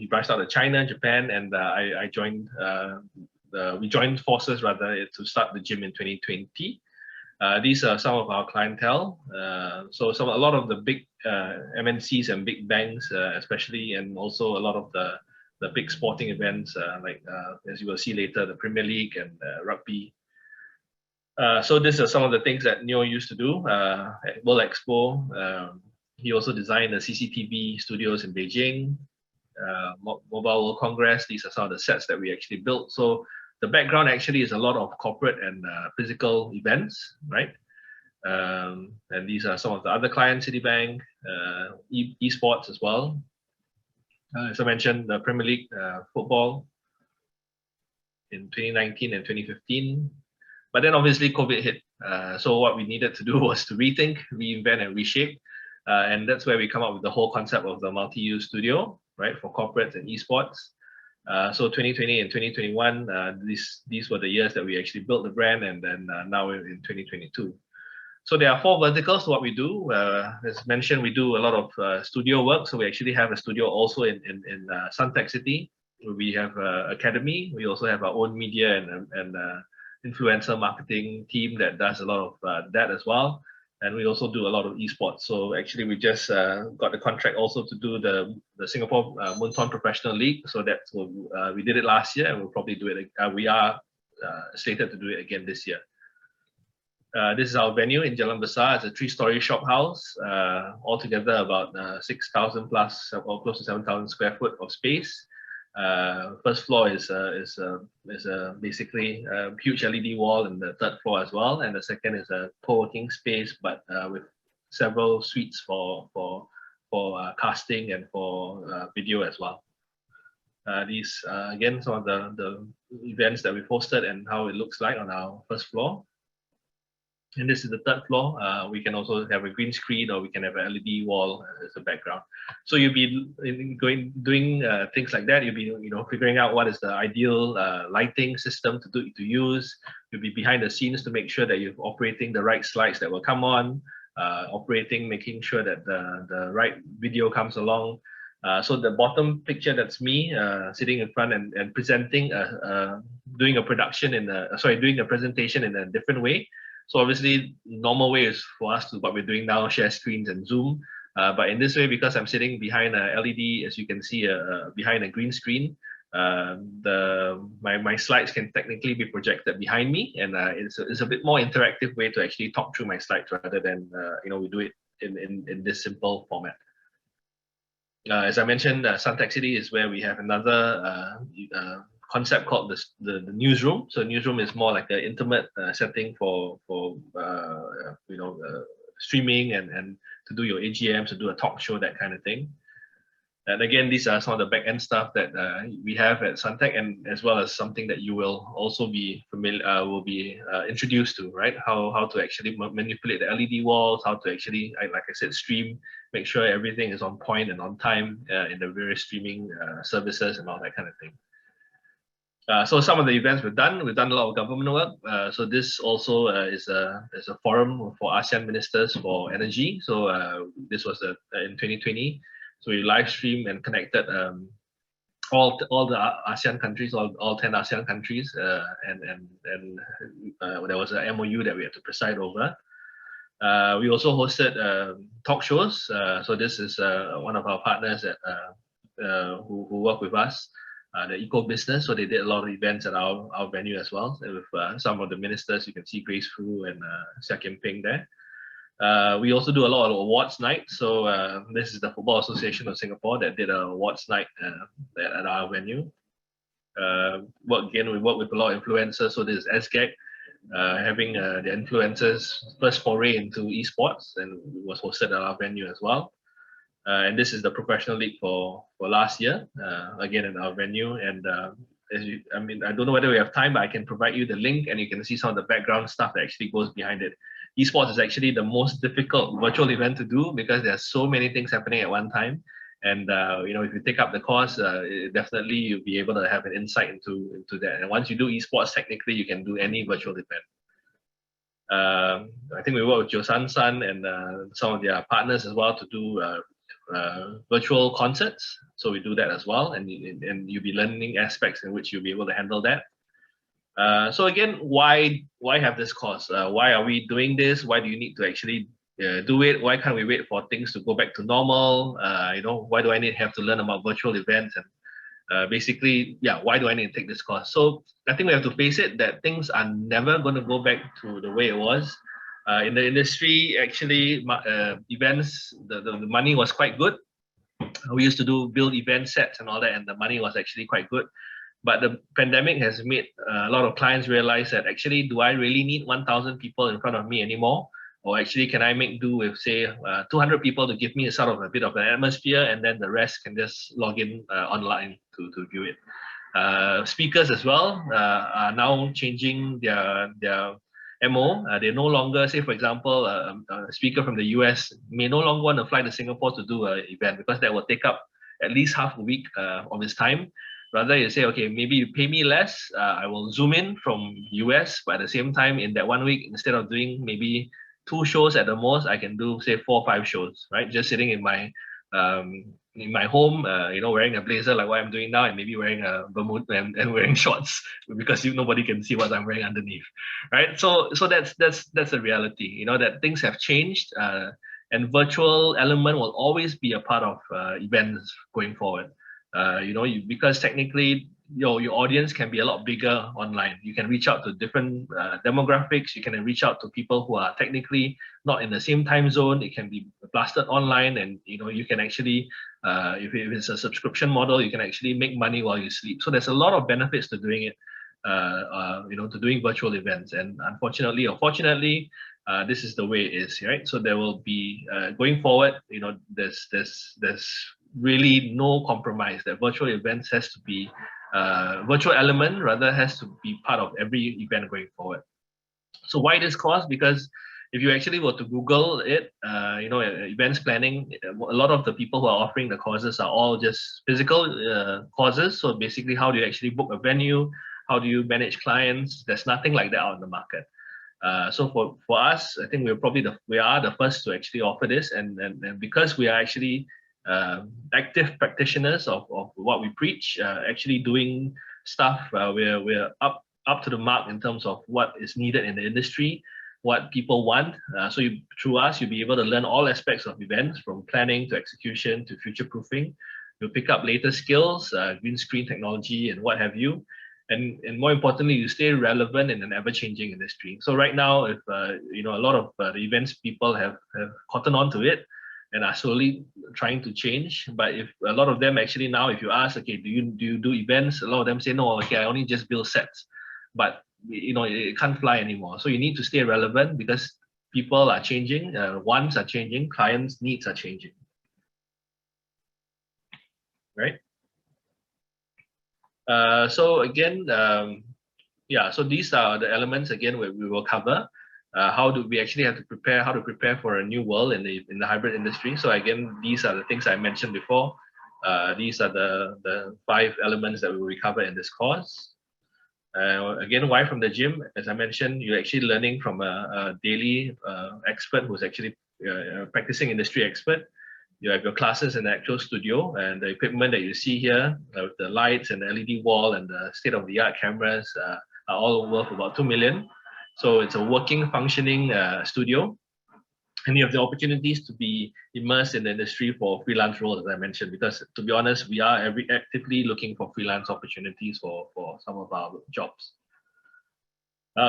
China, Japan, and I joined. We joined forces rather to start the gym in 2020. These are some of our clientele. So a lot of the big MNCs and big banks, especially, and also a lot of the big sporting events like as you will see later, the Premier League and rugby. So these are some of the things that Nyo used to do at World Expo. He also designed the CCTV studios in Beijing, Mobile World Congress. These are some of the sets that we actually built. So the background actually is a lot of corporate and physical events, right? And these are some of the other clients, Citibank, esports as well. As I mentioned, the Premier League football in 2019 and 2015. But then obviously COVID hit. So what we needed to do was to rethink, reinvent, and reshape. And that's where we come up with the whole concept of the multi-use studio, right, for corporates and esports. So 2020 and 2021, these were the years that we actually built the brand, and then now we're in 2022. So there are 4 verticals to what we do. As mentioned, we do a lot of studio work. So we actually have a studio also in Suntec City. We have an academy. We also have our own media and influencer marketing team that does a lot of that as well. And we also do a lot of esports. So actually, we just got the contract also to do the Singapore Moonton Professional League. So that's what we did it last year, and we'll probably do it. We are slated to do it again this year. This is our venue in Jalan Besar. It's a 3-story shop house, altogether about 6,000 plus or close to 7,000 square foot of space. First floor is basically a huge LED wall, and the 3rd floor as well. And the second is a co-working space, but with several suites for casting and for video as well. These again, some of the events that we've hosted and how it looks like on our 1st floor. And this is the 3rd floor. We can also have a green screen, or we can have an LED wall as a background. So you'll be doing things like that. You'll be figuring out what is the ideal lighting system to use. You'll be behind the scenes to make sure that you're operating the right slides that will come on, making sure that the right video comes along. So the bottom picture, that's me sitting in front and presenting, doing a presentation in a different way. So obviously, normal way is for us to what we're doing now, share screens and Zoom. But in this way, because I'm sitting behind a LED, as you can see, behind a green screen, my slides can technically be projected behind me, and it's a bit more interactive way to actually talk through my slides rather than we do it in this simple format. As I mentioned, Suntec City is where we have another concept called the newsroom. So newsroom is more like an intimate setting for streaming and to do your AGMs, to do a talk show, that kind of thing. And again, these are some of the back-end stuff that we have at Suntec, and as well as something that you will also be familiar, introduced to, right? How to actually manipulate the LED walls, how to actually, like I said, stream, make sure everything is on point and on time in the various streaming services and all that kind of thing. So some of the events we've done a lot of government work. So this also is a forum for ASEAN ministers for energy. So this was in 2020. So we live streamed and connected all the ASEAN countries, all 10 ASEAN countries, and there was an MOU that we had to preside over. We also hosted talk shows. So this is one of our partners who work with us, the Eco Business. So they did a lot of events at our venue as well with some of the ministers. You can see Grace Fu and Xia Jinping there. We also do a lot of awards night. So this is the Football Association of Singapore that did an awards night at our venue. We work with a lot of influencers. So this is SGUS having the influencers first foray into esports, and it was hosted at our venue as well. And this is the professional league for last year, again at our venue. And I don't know whether we have time, but I can provide you the link, and you can see some of the background stuff that actually goes behind it. Esports is actually the most difficult virtual event to do because there's so many things happening at one time. And if you take up the course, definitely you'll be able to have an insight into that. And once you do esports, technically you can do any virtual event. I think we work with Josan San and some of their partners as well to do virtual concerts. So we do that as well, and you'll be learning aspects in which you'll be able to handle that. So again, why have this course? Why are we doing this? Why do you need to actually do it? Why can't we wait for things to go back to normal? Why do I have to learn about virtual events? And basically, why do I need to take this course? So I think we have to face it that things are never going to go back to the way it was. In the industry, actually, events, the money was quite good. We used to build event sets and all that, and the money was actually quite good. But the pandemic has made a lot of clients realize that actually, do I really need 1,000 people in front of me anymore? Or actually, can I make do with, say, 200 people to give me a bit of an atmosphere, and then the rest can just log in online to view it. Speakers as well are now changing their MO. They no longer, say, for example, a speaker from the US may no longer want to fly to Singapore to do an event because that will take up at least half a week of his time. Rather, you say, okay, maybe you pay me less. I will zoom in from US, but at the same time, in that 1 week, instead of doing maybe 2 shows at the most, I can do, say, 4 or 5 shows, right? Just sitting in my home, wearing a blazer like what I'm doing now, and maybe wearing a Bermuda and wearing shorts because nobody can see what I'm wearing underneath, right? So that's the reality, that things have changed, and virtual element will always be a part of events going forward. Because technically your audience can be a lot bigger online. You can reach out to different demographics. You can reach out to people who are technically not in the same time zone. It can be blasted online, and you can actually, if it's a subscription model, you can actually make money while you sleep. So there's a lot of benefits to doing it, to doing virtual events. And unfortunately or fortunately, this is the way it is, right? So there will be going forward. There's really no compromise that virtual events has to be virtual element rather has to be part of every event going forward. So why this course? Because if you actually were to Google it, events planning, a lot of the people who are offering the courses are all just physical courses. So basically, how do you actually book a venue? How do you manage clients? There's nothing like that out in the market. So for us, I think we are the first to actually offer this, and because we are actually active practitioners of what we preach, actually doing stuff, we're up to the mark in terms of what is needed in the industry, what people want. So through us, you'll be able to learn all aspects of events, from planning to execution to future proofing. You'll pick up latest skills, green screen technology, and what have you. And more importantly, you stay relevant in an ever-changing industry. So right now, if a lot of the events people have cottoned on to it and are slowly trying to change. But if a lot of them actually now, if you ask, okay, do you do events? A lot of them say, no, okay, I only just build sets. But it can't fly anymore. So you need to stay relevant because people are changing, wants are changing, clients' needs are changing. right? So again, yeah, so these are the elements again where we will cover. How do we actually have to prepare? How to prepare for a new world in the hybrid industry? So again, these are the things I mentioned before. These are the 5 elements that we will cover in this course. Again, why from the gym? As I mentioned, you're actually learning from a daily expert who's actually practicing industry expert. You have your classes in the actual studio, and the equipment that you see here, with the lights and the LED wall and the state-of-the-art cameras, are all worth about 2 million. So it's a working, functioning studio. And you have the opportunities to be immersed in the industry for freelance roles, as I mentioned, because to be honest, we are actively looking for freelance opportunities for some of our jobs.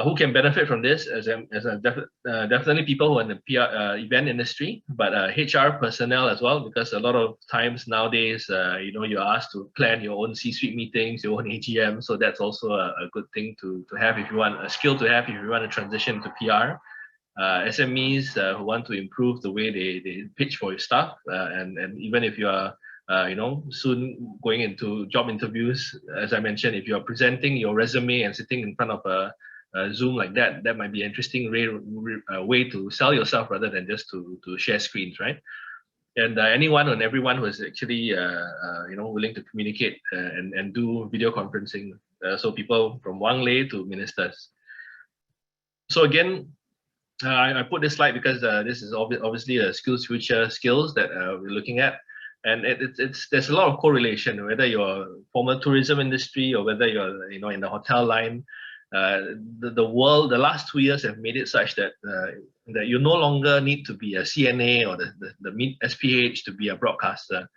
Who can benefit from this? Definitely people who are in the PR event industry, but HR personnel as well, because a lot of times nowadays, you're asked to plan your own C-suite meetings, your own AGM. So that's also a good thing to have if you want, a skill to have if you want to transition to PR. SMEs who want to improve the way they pitch for your stuff, and even if you are soon going into job interviews, as I mentioned, if you are presenting your resume and sitting in front of a Zoom like that might be an interesting way to sell yourself rather than just to share screens, right? And anyone and everyone who is actually willing to communicate and do video conferencing, so people from Wang Lei to ministers. So again, I put this slide because this is obviously a skills future skills that we're looking at, and there's a lot of correlation, whether you're former tourism industry or whether you're in the hotel line. The last 2 years have made it such that that you no longer need to be a CNA or the SPH to be a broadcaster.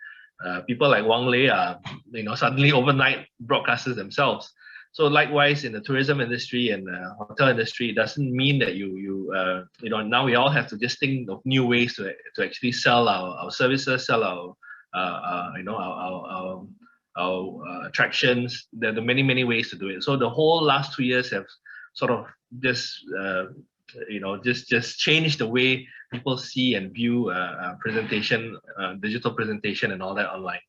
People like Wang Lei are suddenly overnight broadcasters themselves. So likewise in the tourism industry and hotel industry, it doesn't mean that now we all have to just think of new ways to actually sell our services, sell our attractions. There are many ways to do it. So the whole last 2 years have sort of just changed the way people see and view presentation, digital presentation, and all that online.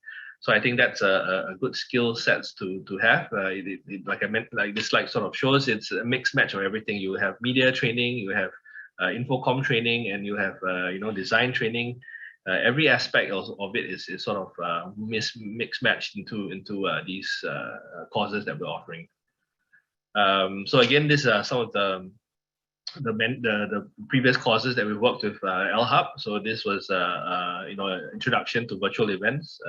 So I think that's a good skill sets to have. Like I meant, like this slide sort of shows, it's a mixed match of everything. You have media training, you have infocom training, and you have design training. Every aspect of it is sort of mixed matched into these courses that we're offering. So again, these are some of the previous courses that we worked with LHub. So this was introduction to virtual events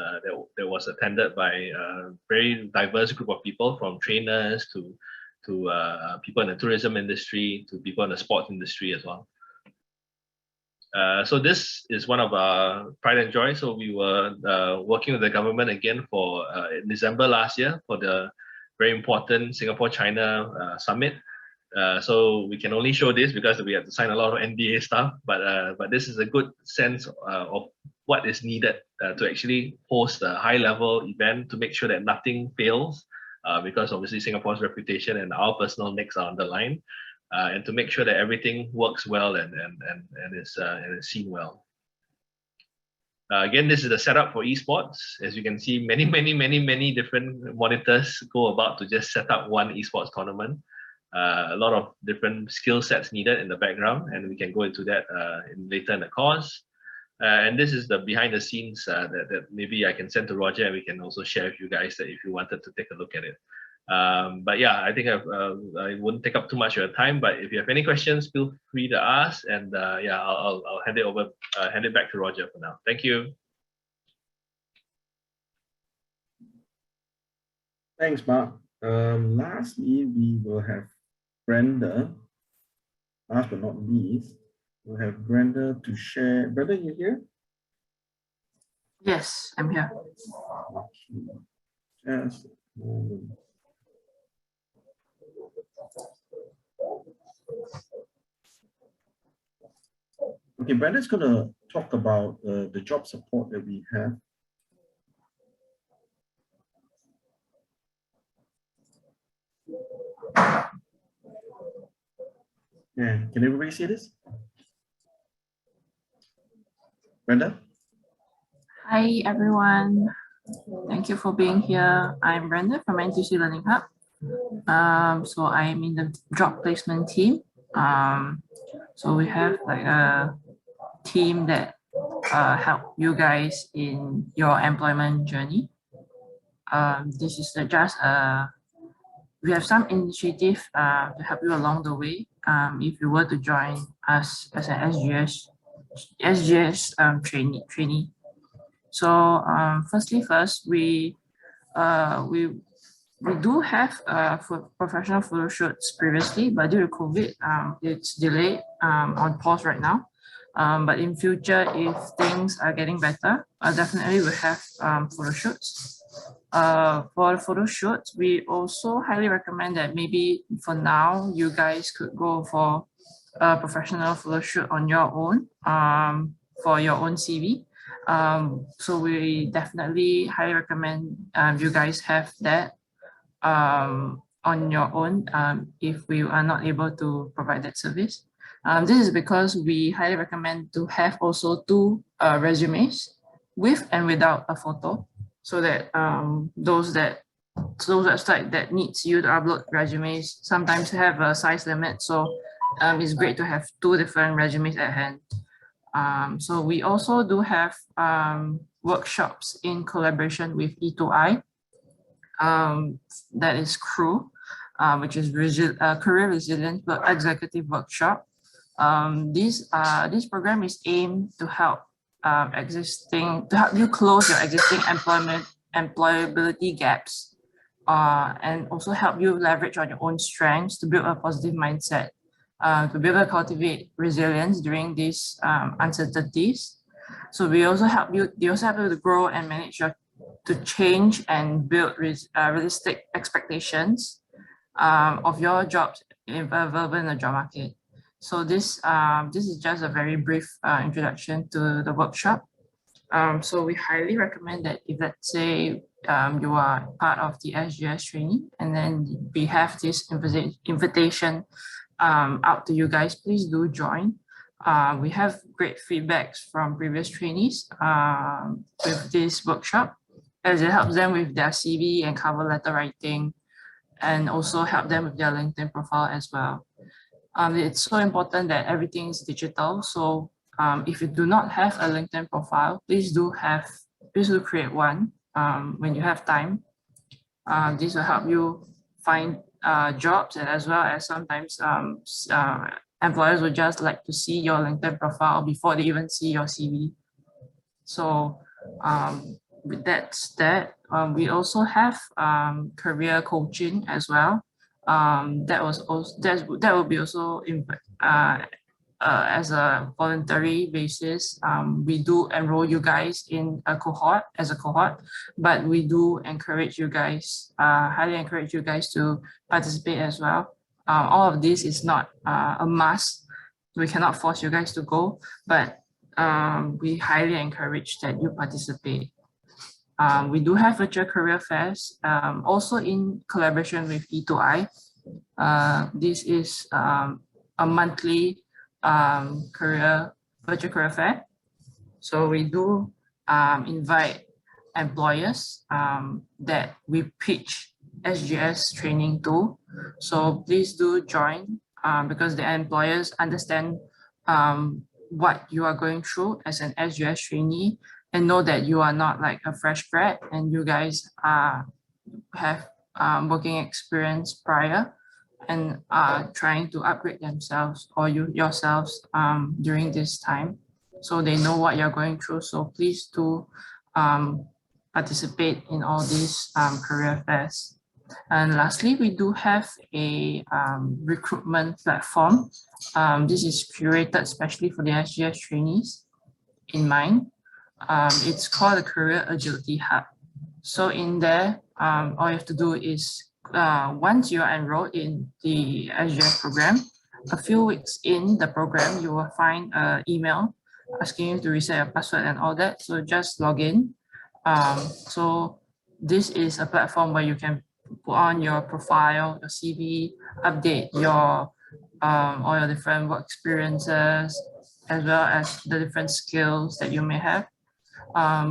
that was attended by a very diverse group of people, from trainers to people in the tourism industry to people in the sports industry as well. So this is one of our pride and joy. So we were working with the government again for in December last year for the very important Singapore-China summit. So we can only show this because we have to sign a lot of NDA stuff, but this is a good sense of what is needed to actually host a high-level event to make sure that nothing fails, because obviously Singapore's reputation and our personal nicks are on the line, and to make sure that everything works well and is seen well. Again, this is the setup for esports. As you can see, many different monitors go about to just set up one esports tournament. A lot of different skill sets needed in the background, and we can go into that later in the course. And this is the behind the scenes that maybe I can send to Roger, and we can also share with you guys that if you wanted to take a look at it. But yeah, I think I wouldn't take up too much of your time, but if you have any questions, feel free to ask, and yeah, I'll hand it back to Roger for now. Thank you.
Thanks, Mark. Lastly, we will have Brenda. Last but not least, we'll have Brenda to share. Brenda, you here?
Yes, I'm here.
Just a moment. Okay, Brenda's going to talk about the job support that we have. Yeah, can everybody see this? Brenda?
Hi, everyone. Thank you for being here. I'm Brenda from NTUC LearningHub. So I'm in the job placement team. So we have like a team that help you guys in your employment journey. This is just we have some initiative to help you along the way. If you were to join us as an SGS trainee. So first, we do have professional photo shoots previously, but due to COVID, it's delayed on pause right now. But in future, if things are getting better, definitely we'll have photo shoots. For photo shoots, we also highly recommend that maybe for now, you guys could go for a professional photo shoot on your own for your own CV. So we definitely highly recommend you guys have that on your own if we are not able to provide that service. This is because we highly recommend to have also two resumes with and without a photo, so that those websites that needs you to upload resumes sometimes have a size limit. So it's great to have two different resumes at hand. So we also do have workshops in collaboration with E2I. That is CREW, which is Career Resilience Executive Workshop. This program is aimed to help you close your existing employability gaps, and also help you leverage on your own strengths to build a positive mindset, to be able to cultivate resilience during these uncertainties. So they also help you to grow and manage to change and build realistic expectations of your jobs available in the job market. So this is just a very brief introduction to the workshop. So we highly recommend that if, let's say, you are part of the SGS training, and then we have this invitation out to you guys, please do join. We have great feedbacks from previous trainees with this workshop, as it helps them with their CV and cover letter writing, and also help them with their LinkedIn profile as well. It's so important that everything is digital. So if you do not have a LinkedIn profile, please do create one when you have time. This will help you find jobs, and as well as sometimes employers would just like to see your LinkedIn profile before they even see your CV. So with that, we also have career coaching as well. That will be also as a voluntary basis. We do enroll you guys in a cohort, but we do encourage you guys, highly encourage you guys to participate as well. All of this is not a must. We cannot force you guys to go, but we highly encourage that you participate. We do have virtual career fairs, also in collaboration with E2I. This is a monthly virtual career fair. So we do invite employers that we pitch SGS training to. So please do join because the employers understand what you are going through as an SGS trainee, and know that you are not like a fresh grad, and you guys have working experience prior, and are trying to upgrade themselves or yourselves during this time. So they know what you're going through. So please do participate in all these career fairs. And lastly, we do have a recruitment platform. This is curated especially for the SGS trainees in mind. It's called the Career Agility Hub. So in there, all you have to do is once you are enrolled in the SGS program, a few weeks in the program, you will find an email asking you to reset your password and all that. So just log in. So this is a platform where you can put on your profile, your CV, update your all your different work experiences, as well as the different skills that you may have.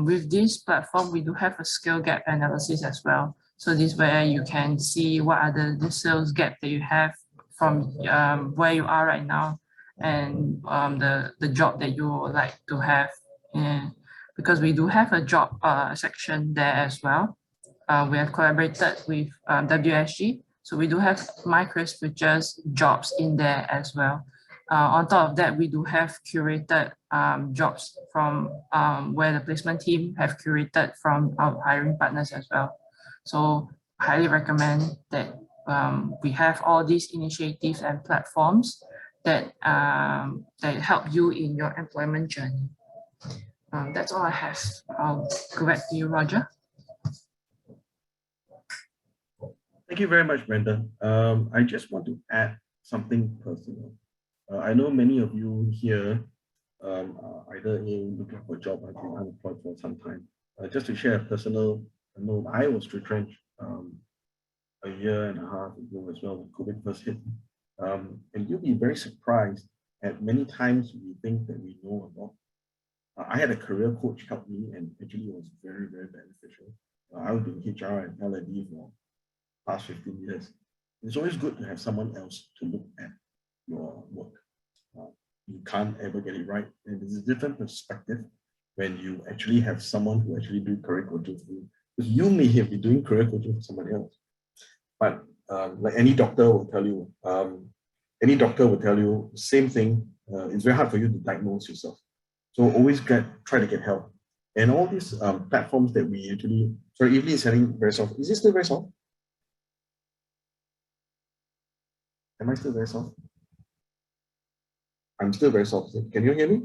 With this platform, we do have a skill gap analysis as well. So this is where you can see what are the sales gap that you have from where you are right now, and the job that you would like to have. And because we do have a job section there as well. We have collaborated with WSG. So we do have My Careers Futures jobs in there as well. On top of that, we do have curated jobs from where the placement team have curated from our hiring partners as well. So highly recommend that we have all these initiatives and platforms that that help you in your employment journey. That's all I have. I'll go back to you, Roger.
Thank you very much, Brenda. I just want to add something personal. I know many of you here are either looking for a job or been unemployed for some time. Just to share a personal note, I was retrenched a year and a half ago as well when COVID first hit. And you'll be very surprised at many times we think that we know a lot. I had a career coach help me, and actually it was very, very beneficial. I've been in HR and L&D for the past 15 years. It's always good to have someone else to look at your work. You can't ever get it right. And there's a different perspective when you actually have someone who actually do career coaching for you. Because you may have been doing career coaching for somebody else. But like any doctor will tell you, the same thing. It's very hard for you to diagnose yourself. So always try to get help. And all these platforms that we actually, sorry, Evelyn is sounding very soft. Is it still very soft? Am I still very soft? I'm still very soft. Can you hear me?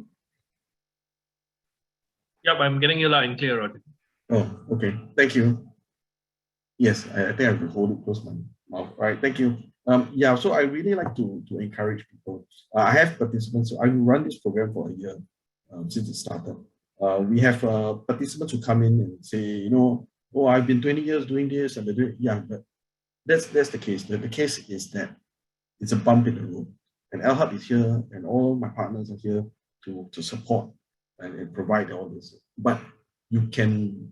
Yep, I'm getting you loud and clear, Roger.
Oh, okay. Thank you. Yes, I think I will hold it close to my mouth. All right, thank you. Yeah, so I really like to encourage people. I have participants. So I run this program for a year since it started. We have participants who come in and say, you know, oh, I've been 20 years doing this, and they're doing, yeah, but that's the case. The case is that it's a bump in the road. And LHub is here, and all my partners are here to support and provide all this. But you can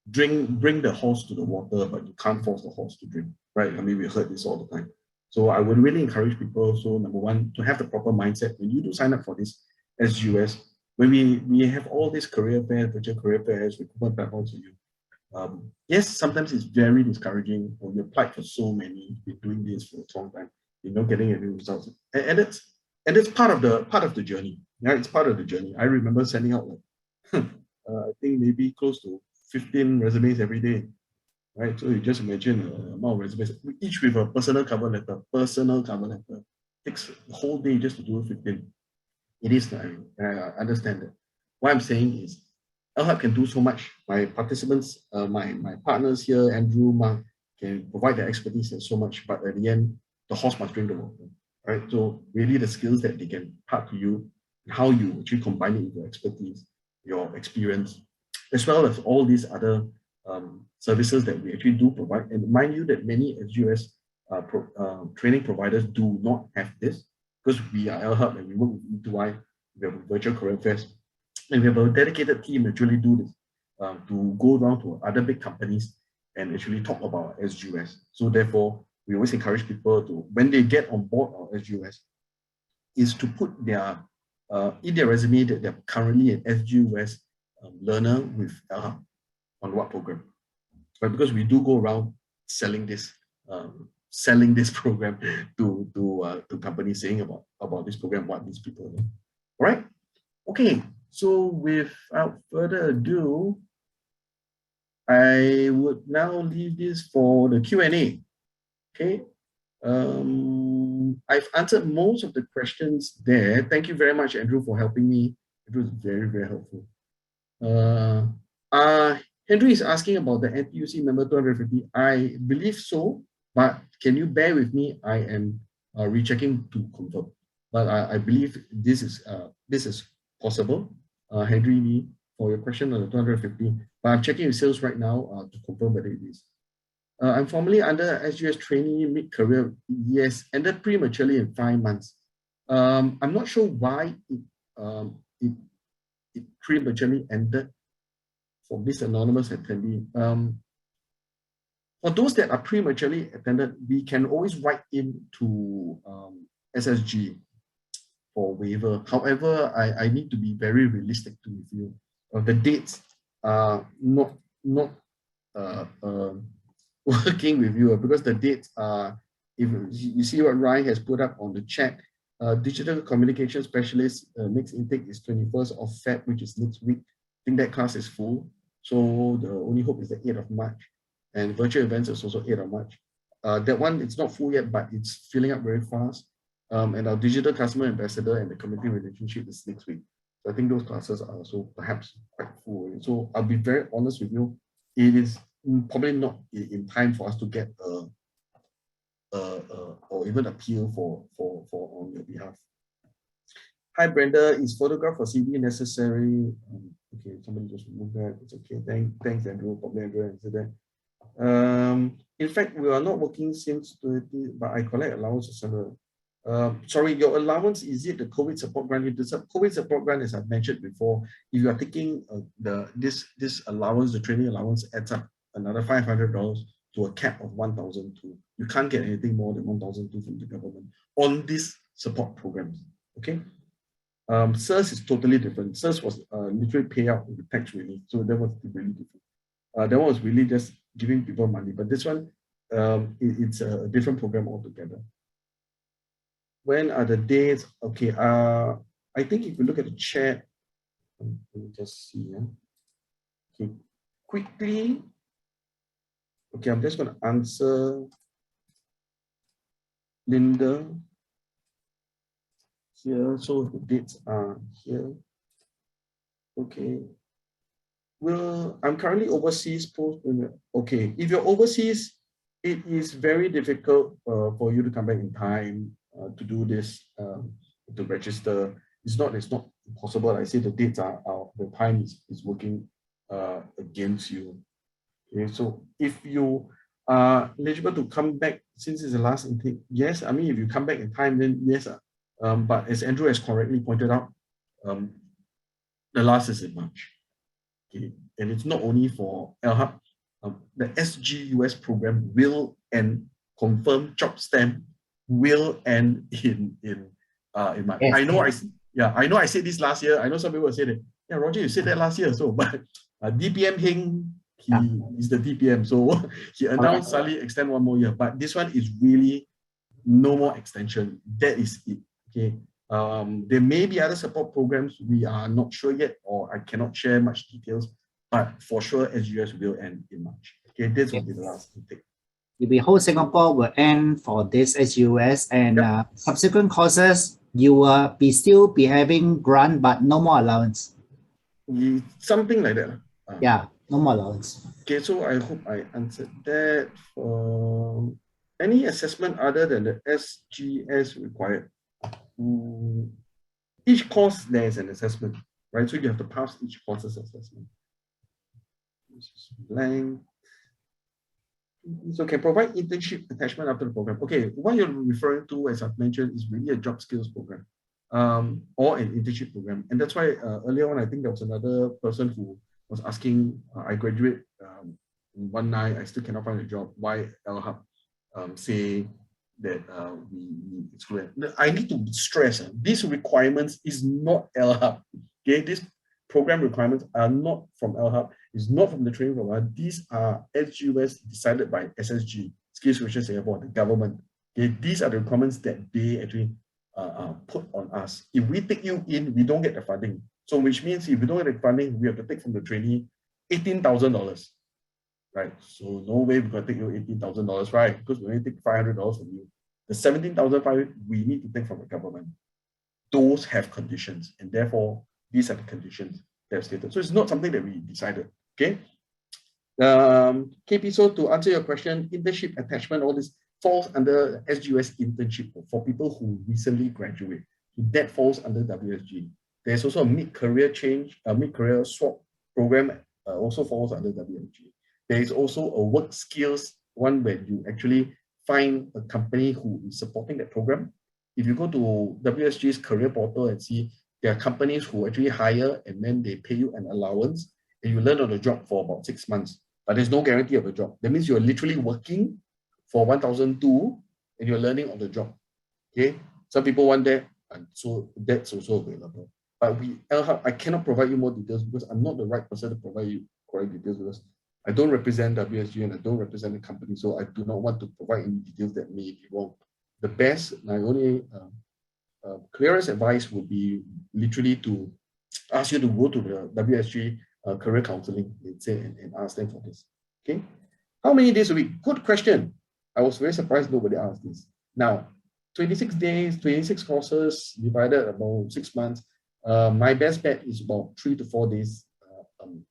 bring the horse to the water, but you can't force the horse to drink, right? I mean, we heard this all the time. So I would really encourage people, so number one, to have the proper mindset. When you do sign up for this SGUS, when we have all these career fairs, virtual career fairs, recruitment platforms for you. Yes, sometimes it's very discouraging when you applied for so many, you've been doing this for a long time, you're not getting any results. And it's part of the journey. Yeah, it's part of the journey. I remember sending out like, I think maybe close to 15 resumes every day, right? So you just imagine the amount of resumes, each with a personal cover letter. Takes the whole day just to do 15. It is tiring, and I understand that. What I'm saying is, LHub can do so much. My participants, my partners here, Andrew, Mark, can provide their expertise and so much, but at the end, the horse must drink the water, right? So really the skills that they can impart to you, how you actually combine it with your expertise, your experience, as well as all these other services that we actually do provide. And mind you that many SGUS training providers do not have this, because we are LHub and we work with E2I, we have a virtual career fairs, and we have a dedicated team actually do this, to go down to other big companies and actually talk about SGUS. So therefore, we always encourage people to, when they get on board our SGUS, is to put their in their resume that they're currently an SGUS learner with LHub on what program. But because we do go around selling this program to companies, saying about this program, what these people do. All right. Okay. So without further ado, I would now leave this for the Q&A. Okay. I've answered most of the questions there. Thank you very much, Andrew, for helping me. It was very, very helpful. Henry is asking about the NTUC member 250. I believe so, but can you bear with me? I am rechecking to confirm. But I believe this is possible. Henry Lee, for your question on the 250. But I'm checking with sales right now to confirm whether it is. I'm formerly under SGS trainee mid-career. Yes, ended prematurely in 5 months. I'm not sure why it prematurely ended. for this anonymous attendee. For those that are prematurely attended, we can always write in to SSG for waiver. However, I need to be very realistic with you. The dates are not working with you because the dates are, if you see what Ryan has put up on the chat, digital communication specialist next intake is 21st of Feb, which is next week. I think that class is full. So the only hope is the 8th of March. And virtual events is also 8th of March. That one, it's not full yet, but it's filling up very fast. And our digital customer ambassador and the community relationship is next week. So I think those classes are also perhaps quite full. So I'll be very honest with you. It is probably not in time for us to get or even appeal for on your behalf. Hi Brenda, is photograph for CV necessary? Okay, somebody just removed that. It's okay. Thanks Andrew. Probably Andrew answered that. In fact, we are not working since 20, but I collect allowance etc. Sorry, your allowance, is it the COVID support grant? The COVID support grant, as I've mentioned before, if you are taking this allowance, the training allowance adds up another $500 to a cap of 1,002. You can't get anything more than 1,002 from the government on these support programs. Okay. SGUS is totally different. SGUS was literally payout with tax relief, so that was really different. That one was really just giving people money, but this one, it's a different program altogether. When are the dates? Okay, I think if you look at the chat, let me just see. Okay, quickly. Okay, I'm just going to answer Linda here. So the dates are here. Okay. Well, I'm currently overseas. Okay, if you're overseas, it is very difficult for you to come back in time to do this, to register. It's not impossible. I say the dates are the time is working against you. Okay, so if you are eligible to come back since it's the last intake, yes. I mean, if you come back in time, then yes. But as Andrew has correctly pointed out, the last is in March. Okay, and it's not only for LHub. The SGUS program will end, confirm job stamp will end in March. Yes. I know I said this last year. I know some people said it. Yeah, Roger, you said that last year. So, but DPM Heng, he is the DPM. So he announced suddenly extend one more year. But this one is really no more extension. That is it. Okay. There may be other support programs. We are not sure yet, or I cannot share much details. But for sure, SGUS will end in March. Okay, this will be the last intake.
The whole Singapore will end for this SGUS, and subsequent courses you will still be having grant, but no more allowance.
Something like that.
Yeah, no more allowance.
Okay, so I hope I answered that. Any assessment other than the SGS required? Each course there is an assessment, right? So you have to pass each course's assessment. This is blank. So can provide internship attachment after the program. Okay, what you're referring to, as I've mentioned, is really a job skills program or an internship program. And that's why earlier on, I think there was another person who was asking, I graduate in one night, I still cannot find a job. Why LHub say that we exclude? I need to stress, these requirements is not LHub. Okay, these program requirements are not from LHub. It's not from the training program. These are SGUS decided by SSG, Skills Future Singapore, the government. Okay, these are the requirements that they actually put on us. If we take you in, we don't get the funding. So which means if we don't get the funding, we have to take from the trainee $18,000. Right? So no way we're going to take you $18,000, right? Because we only take $500 from you. The $17,500 we need to take from the government. Those have conditions, and therefore these are the conditions that are stated. So it's not something that we decided. Okay. KP, so to answer your question, internship attachment, all this falls under SGUS internship for people who recently graduate. That falls under WSG. There's also a mid-career change, a mid-career swap program also falls under WSG. There is also a work skills one where you actually find a company who is supporting that program. If you go to WSG's career portal and see, there are companies who actually hire and then they pay you an allowance. and you learn on the job for about 6 months, but there's no guarantee of a job. That means you're literally working for 1,002 and you're learning on the job. Okay, some people want that, and so that's also available. But LHub, I cannot provide you more details because I'm not the right person to provide you correct details because I don't represent WSG and I don't represent the company, so I do not want to provide any details that may be wrong. The best, my only clearest advice would be literally to ask you to go to the WSG career counseling and ask them for this. Okay, how many days a week? Good question. I was very surprised nobody asked this. Now, 26 days, 26 courses divided about 6 months. My best bet is about 3 to 4 days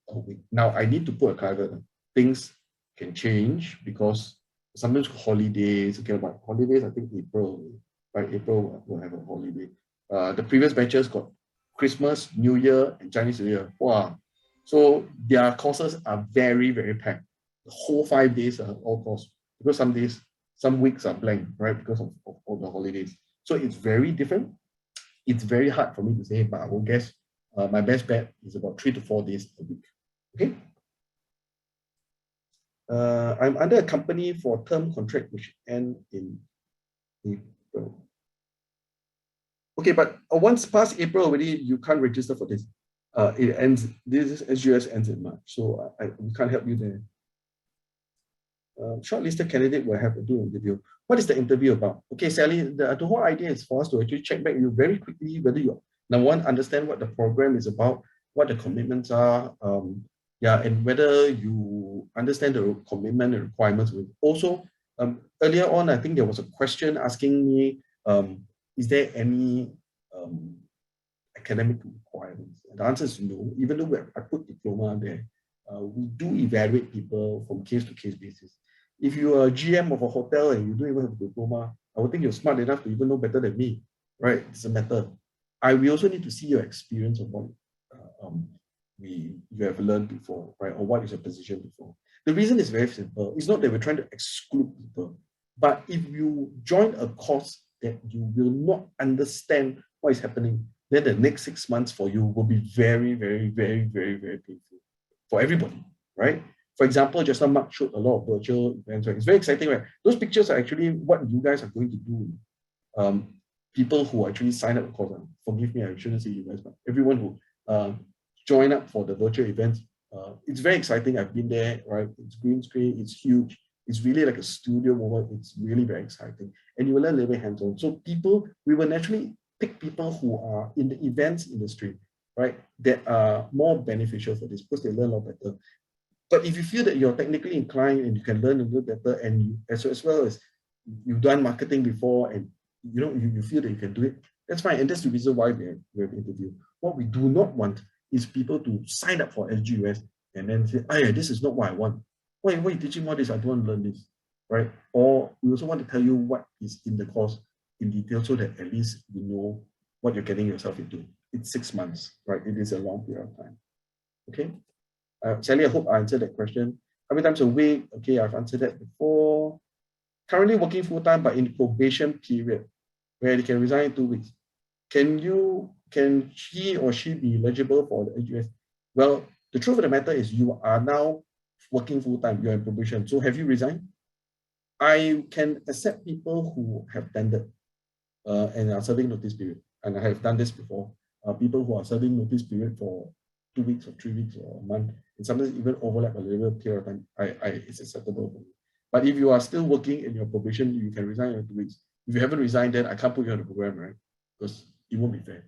a week. Now, I need to put a caveat. Things can change because sometimes holidays, okay, about holidays, I think April, by April we'll have a holiday. The previous batches got Christmas, New Year, and Chinese New Year. Wow. So their courses are very, very packed. The whole 5 days are all course because some days, some weeks are blank, right? Because of all the holidays. So it's very different. It's very hard for me to say, but I will guess my best bet is about 3 to 4 days a week. Okay. I'm under a company for a term contract which ends in April. Okay, but once past April already, you can't register for this. It ends. This SGUS ends in March, so we can't help you there. Shortlisted candidate will have to do an interview. What is the interview about? Okay, Sally, the whole idea is for us to actually check back you very quickly whether you, number one, understand what the program is about, what the commitments are, and whether you understand the commitment and requirements. Also, earlier on, I think there was a question asking me, is there any academic requirements? And the answer is no, even though I put diploma there. We do evaluate people from case to case basis. If you are a GM of a hotel and you don't even have a diploma, I would think you're smart enough to even know better than me, right? It's a matter. We also need to see your experience of what you have learned before, right? Or what is your position before. The reason is very simple. It's not that we're trying to exclude people, but if you join a course that you will not understand what is happening, then the next 6 months for you will be very, very, very, very, very painful for everybody, right? For example, just now Mark showed a lot of virtual events, right? It's very exciting, right? Those pictures are actually what you guys are going to do. People who actually sign up, of course, forgive me, I shouldn't say you guys, but everyone who join up for the virtual events, it's very exciting. I've been there, right? It's green screen, it's huge. It's really like a studio moment. It's really very exciting. And you will learn a little bit hands-on. So we will naturally pick people who are in the events industry, right, that are more beneficial for this because they learn a lot better. But if you feel that you're technically inclined and you can learn a little better, and you, as well as you've done marketing before, and you feel that you can do it, that's fine. And that's the reason why we have interviewed. What we do not want is people to sign up for SGUS and then say, oh yeah, this is not what I want. Why are you teaching all this? I don't want to learn this, right? Or we also want to tell you what is in the course in detail so that at least you know what you're getting yourself into. It's 6 months, right? It is a long period of time. Okay. Sally, I hope I answered that question. How many times a week? Okay, I've answered that before. Currently working full-time, but in probation period, where they can resign in 2 weeks. Can he or she be eligible for the SGUS? Well, the truth of the matter is you are now working full-time, you're in probation. So have you resigned? I can accept people who have tendered and are serving notice period. And I have done this before. People who are serving notice period for 2 weeks or 3 weeks or a month, and sometimes even overlap a little period of time, it's acceptable for me. But if you are still working in your probation, you can resign in 2 weeks. If you haven't resigned, then I can't put you on the program, right? Because it won't be fair.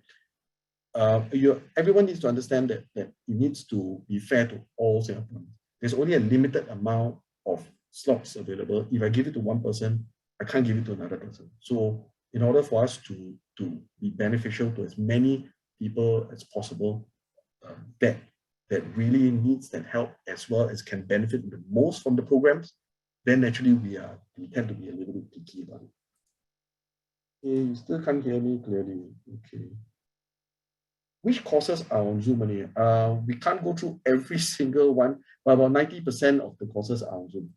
Everyone needs to understand that it needs to be fair to all Singaporeans. There's only a limited amount of slots available. If I give it to one person, I can't give it to another person. So in order for us to be beneficial to as many people as possible, that really needs that help as well as can benefit the most from the programs, then naturally we tend to be a little bit picky about it. Okay, you still can't hear me clearly. Okay. Which courses are on Zoom only? We can't go through every single one, but about 90% of the courses are on Zoom.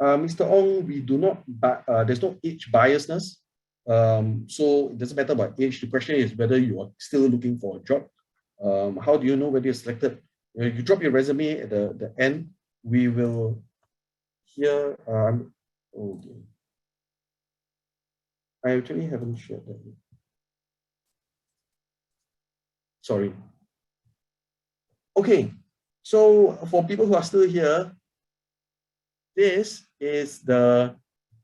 Mr. Ong, we do not, there's no age biasness. So it doesn't matter about age. The question is whether you are still looking for a job. How do you know whether you're selected? You drop your resume at the end. We will hear. Okay. I actually haven't shared that yet. Sorry. Okay. So for people who are still here, this is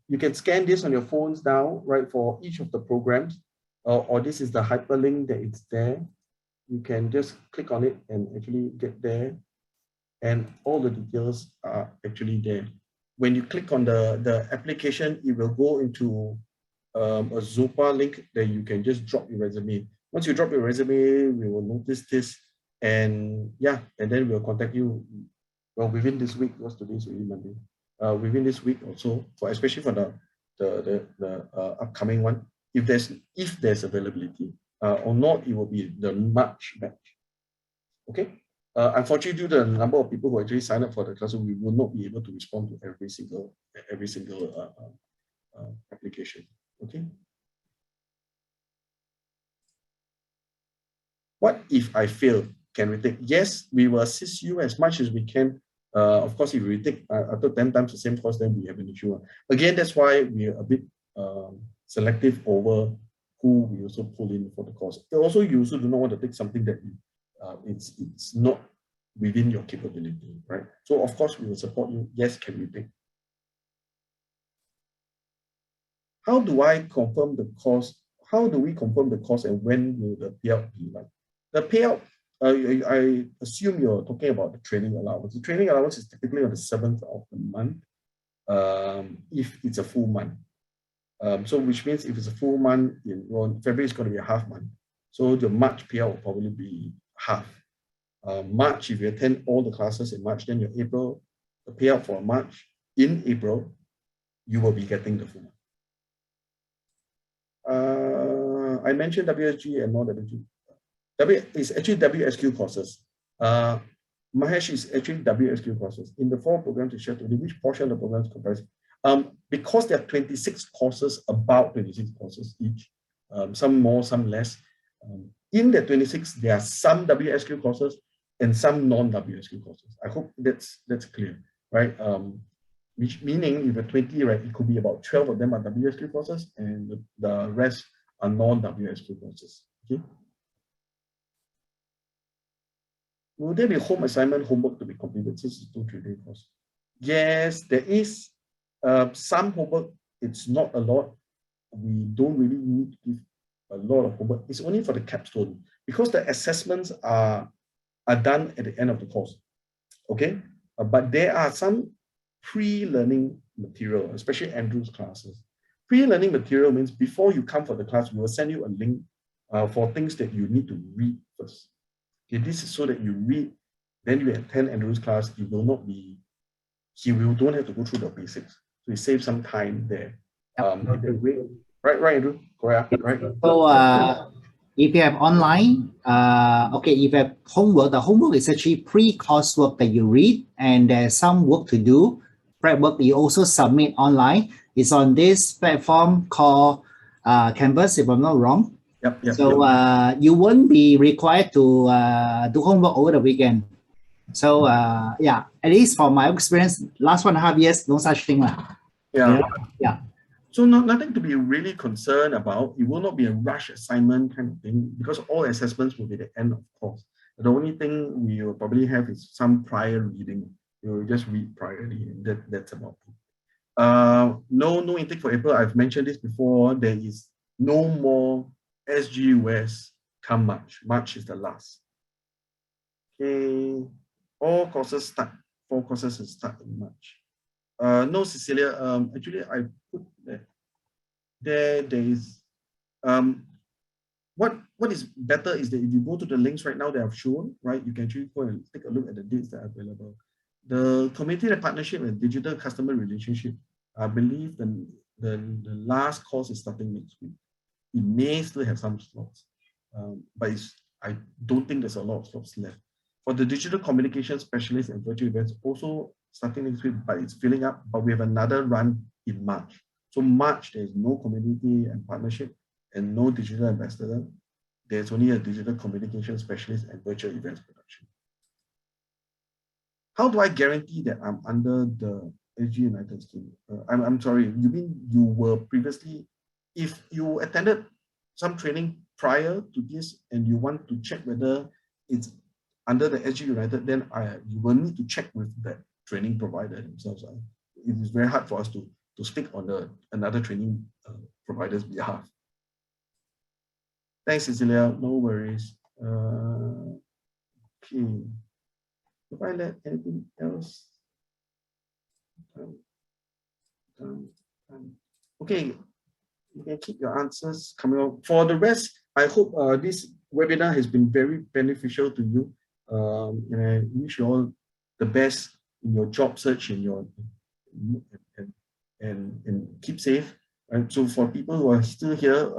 you can scan this on your phones now, right, for each of the programs, or this is the hyperlink that it's there. You can just click on it and actually get there, and all the details are actually there. When you click on the application, it will go into a Zopa link that you can just drop your resume. Once you drop your resume, we will notice this, and yeah, and then we'll contact you. Well, within this week, because today's really Monday. Within this week or so, especially for the upcoming one, if there's availability or not, it will be the March batch. Okay. Unfortunately, due to the number of people who actually sign up for the class, we will not be able to respond to every single application. Okay. What if I fail? Can we take? Yes, we will assist you as much as we can. Of course, if we take after 10 times the same course, then we have an issue. Again, that's why we are a bit selective over who we also pull in for the course. Also, you also do not want to take something that it's not within your capability, right? So of course, we will support you. Yes, can we take? How do I confirm the course? How do we confirm the course, and when will the payout be like? The payout, I assume you're talking about the training allowance. The training allowance is typically on the 7th of the month, if it's a full month. So which means if it's a full month, February is going to be a half month. So the March payout will probably be half. March, if you attend all the classes in March, then your April, the payout for March, in April, you will be getting the full month. I mentioned WSG and non-WSG. It's actually WSQ courses. Mahesh is actually WSQ courses. In the 4 programs to share today, which portion of the programs comprise? Because there are 26 courses, about 26 courses each, some more, some less. In the 26, there are some WSQ courses and some non-WSQ courses. I hope that's clear, right? Which meaning if you have 20, right, it could be about 12 of them are WSQ courses and the rest are non-WSQ courses. Okay. Will there be home assignment homework to be completed since it's 2 3-day course? Yes, there is some homework. It's not a lot. We don't really need to give a lot of homework. It's only for the capstone because the assessments are done at the end of the course. Okay, but there are some pre-learning material, especially Andrew's classes. Pre-learning material means before you come for the class, we will send you a link for things that you need to read first. Okay, this is so that you read, then you attend Andrew's class. You will not be, don't have to go through the basics. So you save some time there. Right, Andrew? Correct, right?
So if you have online, okay, if you have homework, the homework is actually pre-coursework that you read, and there's some work to do. Prep work you also submit online. It's on this platform called Canvas, if I'm not wrong.
Yep,
so you won't be required to do homework over the weekend. So yeah, at least from my experience, last 1.5 years, no such thing. Yeah.
So nothing to be really concerned about. It will not be a rush assignment kind of thing because all assessments will be the end of course. The only thing we will probably have is some prior reading. You will just read priorly, and that's about it. No intake for April. I've mentioned this before. There is no more SGUS come March. March is the last. Okay. All courses start. 4 courses will start in March. No, Cecilia. Actually, I put that there is what is better is that if you go to the links right now that I've shown, right, you can actually go and take a look at the dates that are available. The community partnership and digital customer relationship, I believe the last course is starting next week. It may still have some slots, but I don't think there's a lot of slots left. For the digital communication specialist and virtual events, also starting next week, but it's filling up, but we have another run in March. So March, there's no community and partnership and no digital ambassador. There's only a digital communication specialist and virtual events production. How do I guarantee that I'm under the SG United scheme? I'm sorry, you mean you were previously, if you attended some training prior to this and you want to check whether it's under the SG United, then you will need to check with that training provider themselves. It is very hard for us to speak on another training provider's behalf. Thanks, Cecilia. No worries. Okay. If I let anything else? Okay, you can keep your answers coming out. For the rest, I hope this webinar has been very beneficial to you. And I wish you all the best in your job search and and keep safe. And so for people who are still here,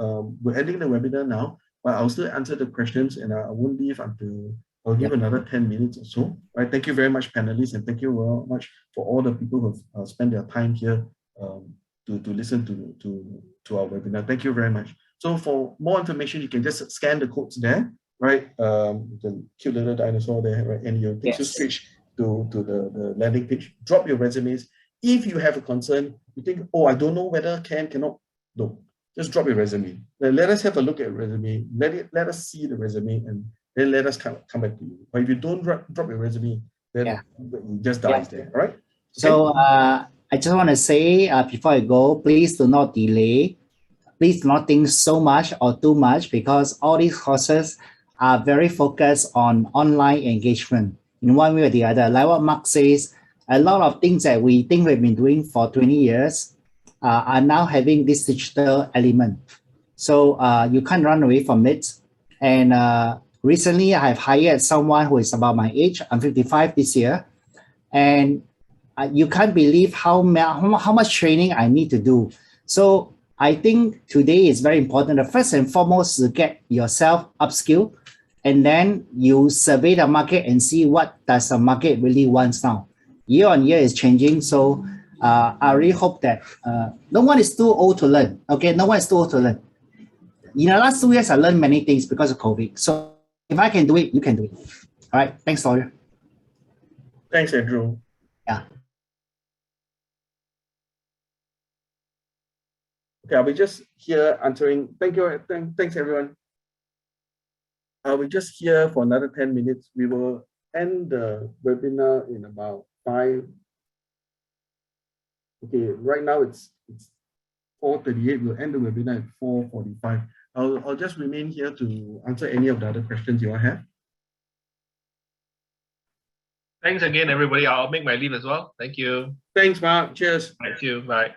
we're ending the webinar now, but I'll still answer the questions and I won't leave until I'll give another 10 minutes or so. Right. Thank you very much, panelists, and thank you very much for all the people who have spent their time here to listen to our webinar. Thank you very much. So for more information, you can just scan the codes there, right? The cute little dinosaur there, right? And it takes you straight to the landing page. Drop your resumes. If you have a concern, you think, oh, I don't know whether cannot, no, just drop your resume. Then let us have a look at your resume. Let us see the resume and then let us come back to you. But if you don't drop your resume, then it just dies there, all right? Okay?
So I just want to say before I go, please do not delay. Please do not think so much or too much because all these courses are very focused on online engagement in one way or the other. Like what Mark says, a lot of things that we think we've been doing for 20 years are now having this digital element. So you can't run away from it. And recently, I have hired someone who is about my age. I'm 55 this year. And you can't believe how much training I need to do. So I think today is very important. The first and foremost is to get yourself upskilled. And then you survey the market and see what does the market really wants now. Year on year is changing. So I really hope that no one is too old to learn. Okay, no one is too old to learn. In the last 2 years, I learned many things because of COVID. So if I can do it, you can do it. All right. Thanks, Sawyer.
Thanks, Andrew.
Yeah.
Okay, I'll be just here answering. Thank you. Thanks, everyone. I'll be just here for another 10 minutes. We will end the webinar in about 5. Okay, right now it's 4:38. We'll end the webinar at 4:45. I'll just remain here to answer any of the other questions you all have.
Thanks again, everybody. I'll make my leave as well. Thank you.
Thanks, Mark. Cheers.
Thank you. Bye.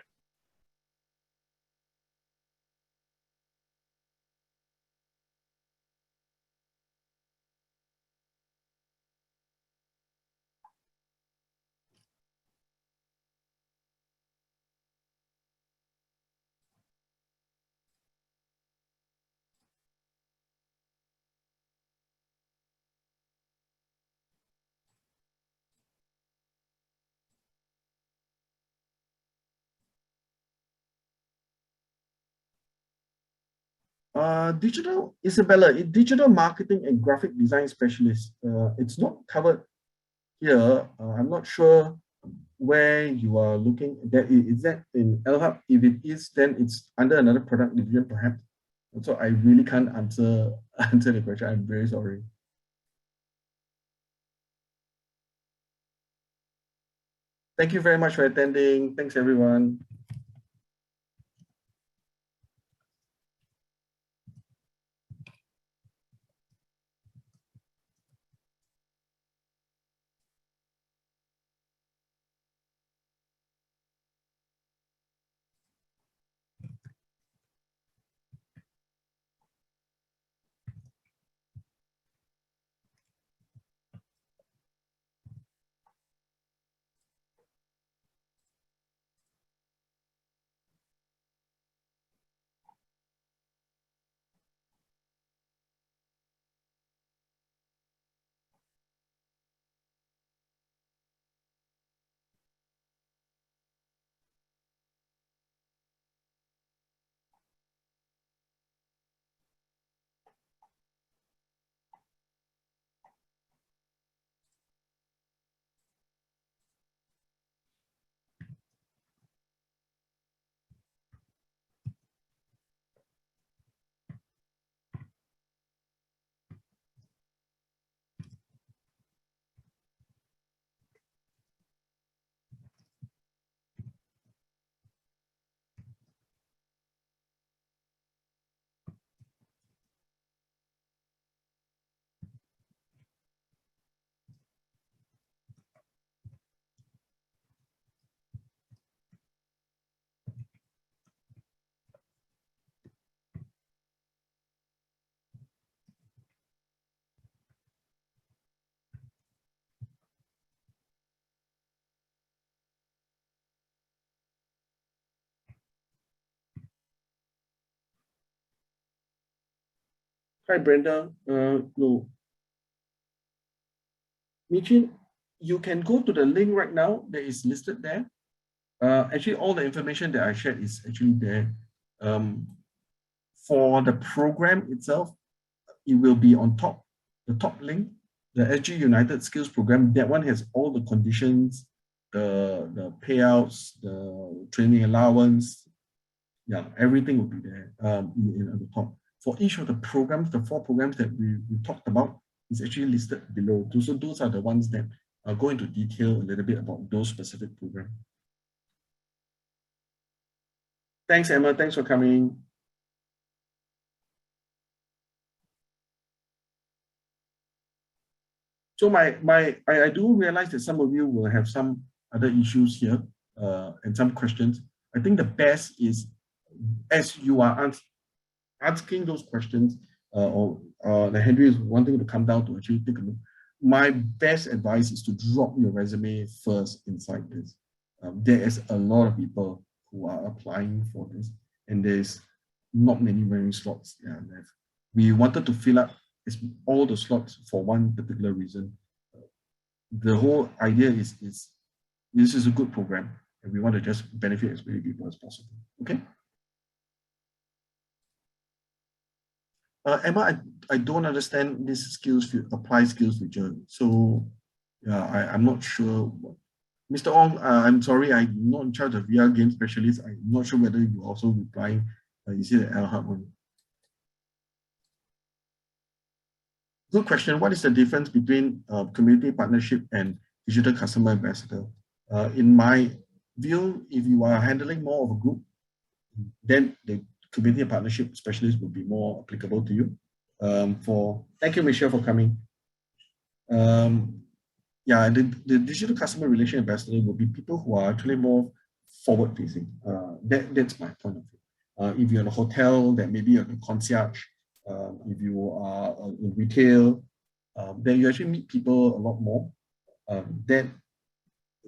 Isabella, digital marketing and graphic design specialist. It's not covered here. I'm not sure where you are looking. Is that in LHub? If it is, then it's under another product division, perhaps. And so I really can't answer the question. I'm very sorry. Thank you very much for attending. Thanks, everyone. Hi, Brenda. No. Michin, you can go to the link right now that is listed there. Actually, all the information that I shared is actually there. For the program itself, it will be on top, the top link, the SG United Skills Program. That one has all the conditions, the payouts, the training allowance. Yeah, everything will be there at the top. For each of the programs, the 4 programs that we talked about is actually listed below. So those are the ones that go into detail a little bit about those specific programs. Thanks, Emma. Thanks for coming. So I do realize that some of you will have some other issues here and some questions. I think the best is, as you are asking those questions, or Henry is wanting to come down to actually take a look, my best advice is to drop your resume first inside this. There is a lot of people who are applying for this, and there's not many slots left. We wanted to fill up all the slots for one particular reason. The whole idea is this is a good program, and we want to just benefit as many people as possible. Okay. Emma, I don't understand this apply skills feature. So yeah, I'm not sure. Mr. Ong, I'm sorry, I'm not in charge of VR game specialist. I'm not sure whether you also replying. You see the LHub one. Good question. What is the difference between community partnership and digital customer ambassador? In my view, if you are handling more of a group, then the community partnership specialist will be more applicable to you. Thank you, Michelle, for coming. Yeah, the digital customer relation ambassador will be people who are actually more forward-facing. That's my point of view. If you're in a hotel, then maybe you're the concierge. If you are in retail, then you actually meet people a lot more. That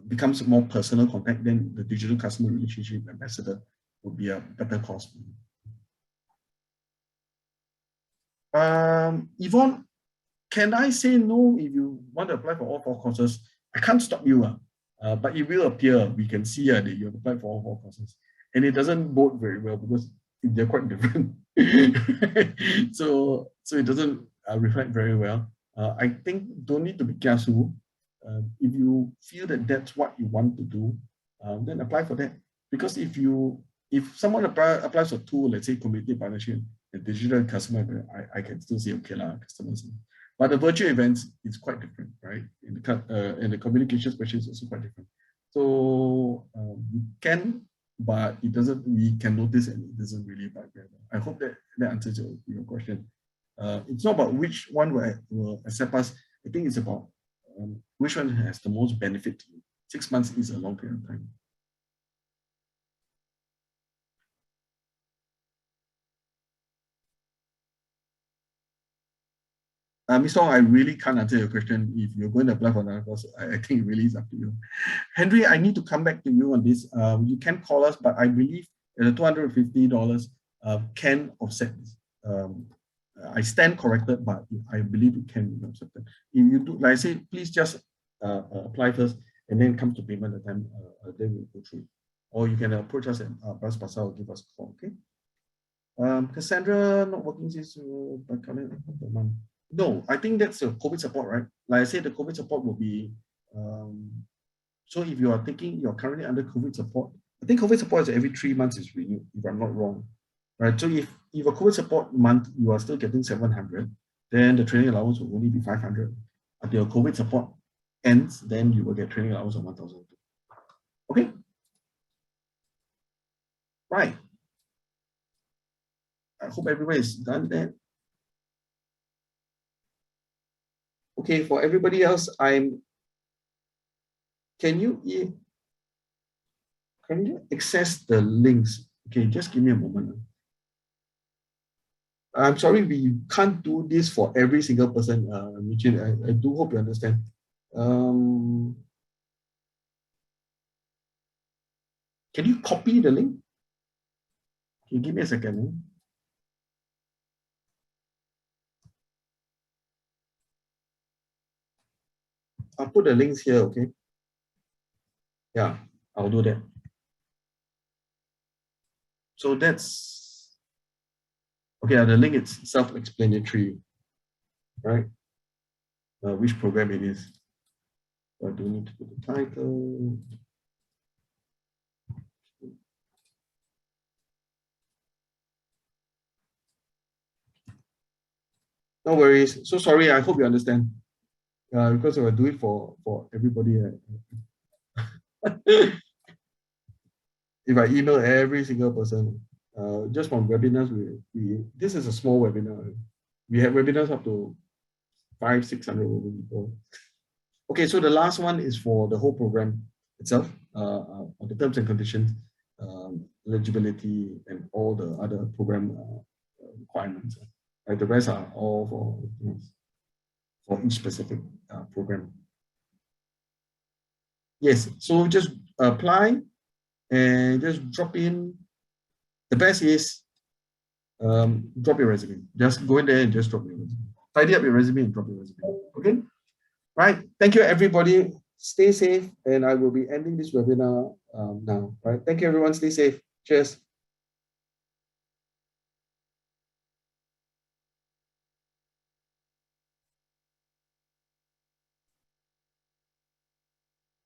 becomes more personal contact. Then the digital customer relationship ambassador would be a better course. Yvonne, can I say no if you want to apply for all 4 courses? I can't stop you, but it will appear. We can see that you have applied for all 4 courses, and it doesn't bode very well because they're quite different. so it doesn't reflect very well. I think don't need to be careful. If you feel that that's what you want to do, then apply for that. Because if someone applies for 2, let's say community partnership, the digital customer, I can still say okay customers. But the virtual events is quite different, right? And the communication specialist is also quite different. So you can, but it doesn't. We can notice, and it doesn't really bite very well. I hope that answers your question. It's not about which one will accept us. I think it's about which one has the most benefit to you. 6 months is a long period of time. Mr. Ong, I really can't answer your question. If you're going to apply for another course, I think it really is up to you. Henry, I need to come back to you on this. You can call us, but I believe the $250 can offset this. I stand corrected, but I believe it can be accepted. If you do, like I say, please just apply first and then come to payment at the time, then we'll go through. Or you can approach us at Bras Pasar or give us a call, okay? Cassandra, not working since the month. No, I think that's a COVID support, right? Like I said, the COVID support will be, so if you are thinking you're currently under COVID support, I think COVID support is every 3 months is renewed, if I'm not wrong. Right, so if a COVID support month, you are still getting 700, then the training allowance will only be 500. Until COVID support ends, then you will get training allowance of 1,000. Okay? Right. I hope everybody is done there. Okay, for everybody else, can you access the links? Okay, just give me a moment. I'm sorry, we can't do this for every single person, Michin. I do hope you understand. Can you copy the link? Can you give me a second? I'll put the links here, okay? Yeah, I'll do that. So that's, okay, the link is self-explanatory, right? Which program it is. I do need to put the title. No worries. So sorry, I hope you understand. Because I do it for everybody. If I email every single person, just from webinars, this is a small webinar. We have webinars up to 500-600 people. Okay, so the last one is for the whole program itself, on the terms and conditions, eligibility, and all the other program requirements. Right, the rest are all for each specific program. Yes, so just apply and just drop in. The best is drop your resume. Just go in there and just drop your resume. Tidy up your resume and drop your resume. Okay? Right. Thank you, everybody. Stay safe, and I will be ending this webinar now. Right. Thank you, everyone. Stay safe. Cheers.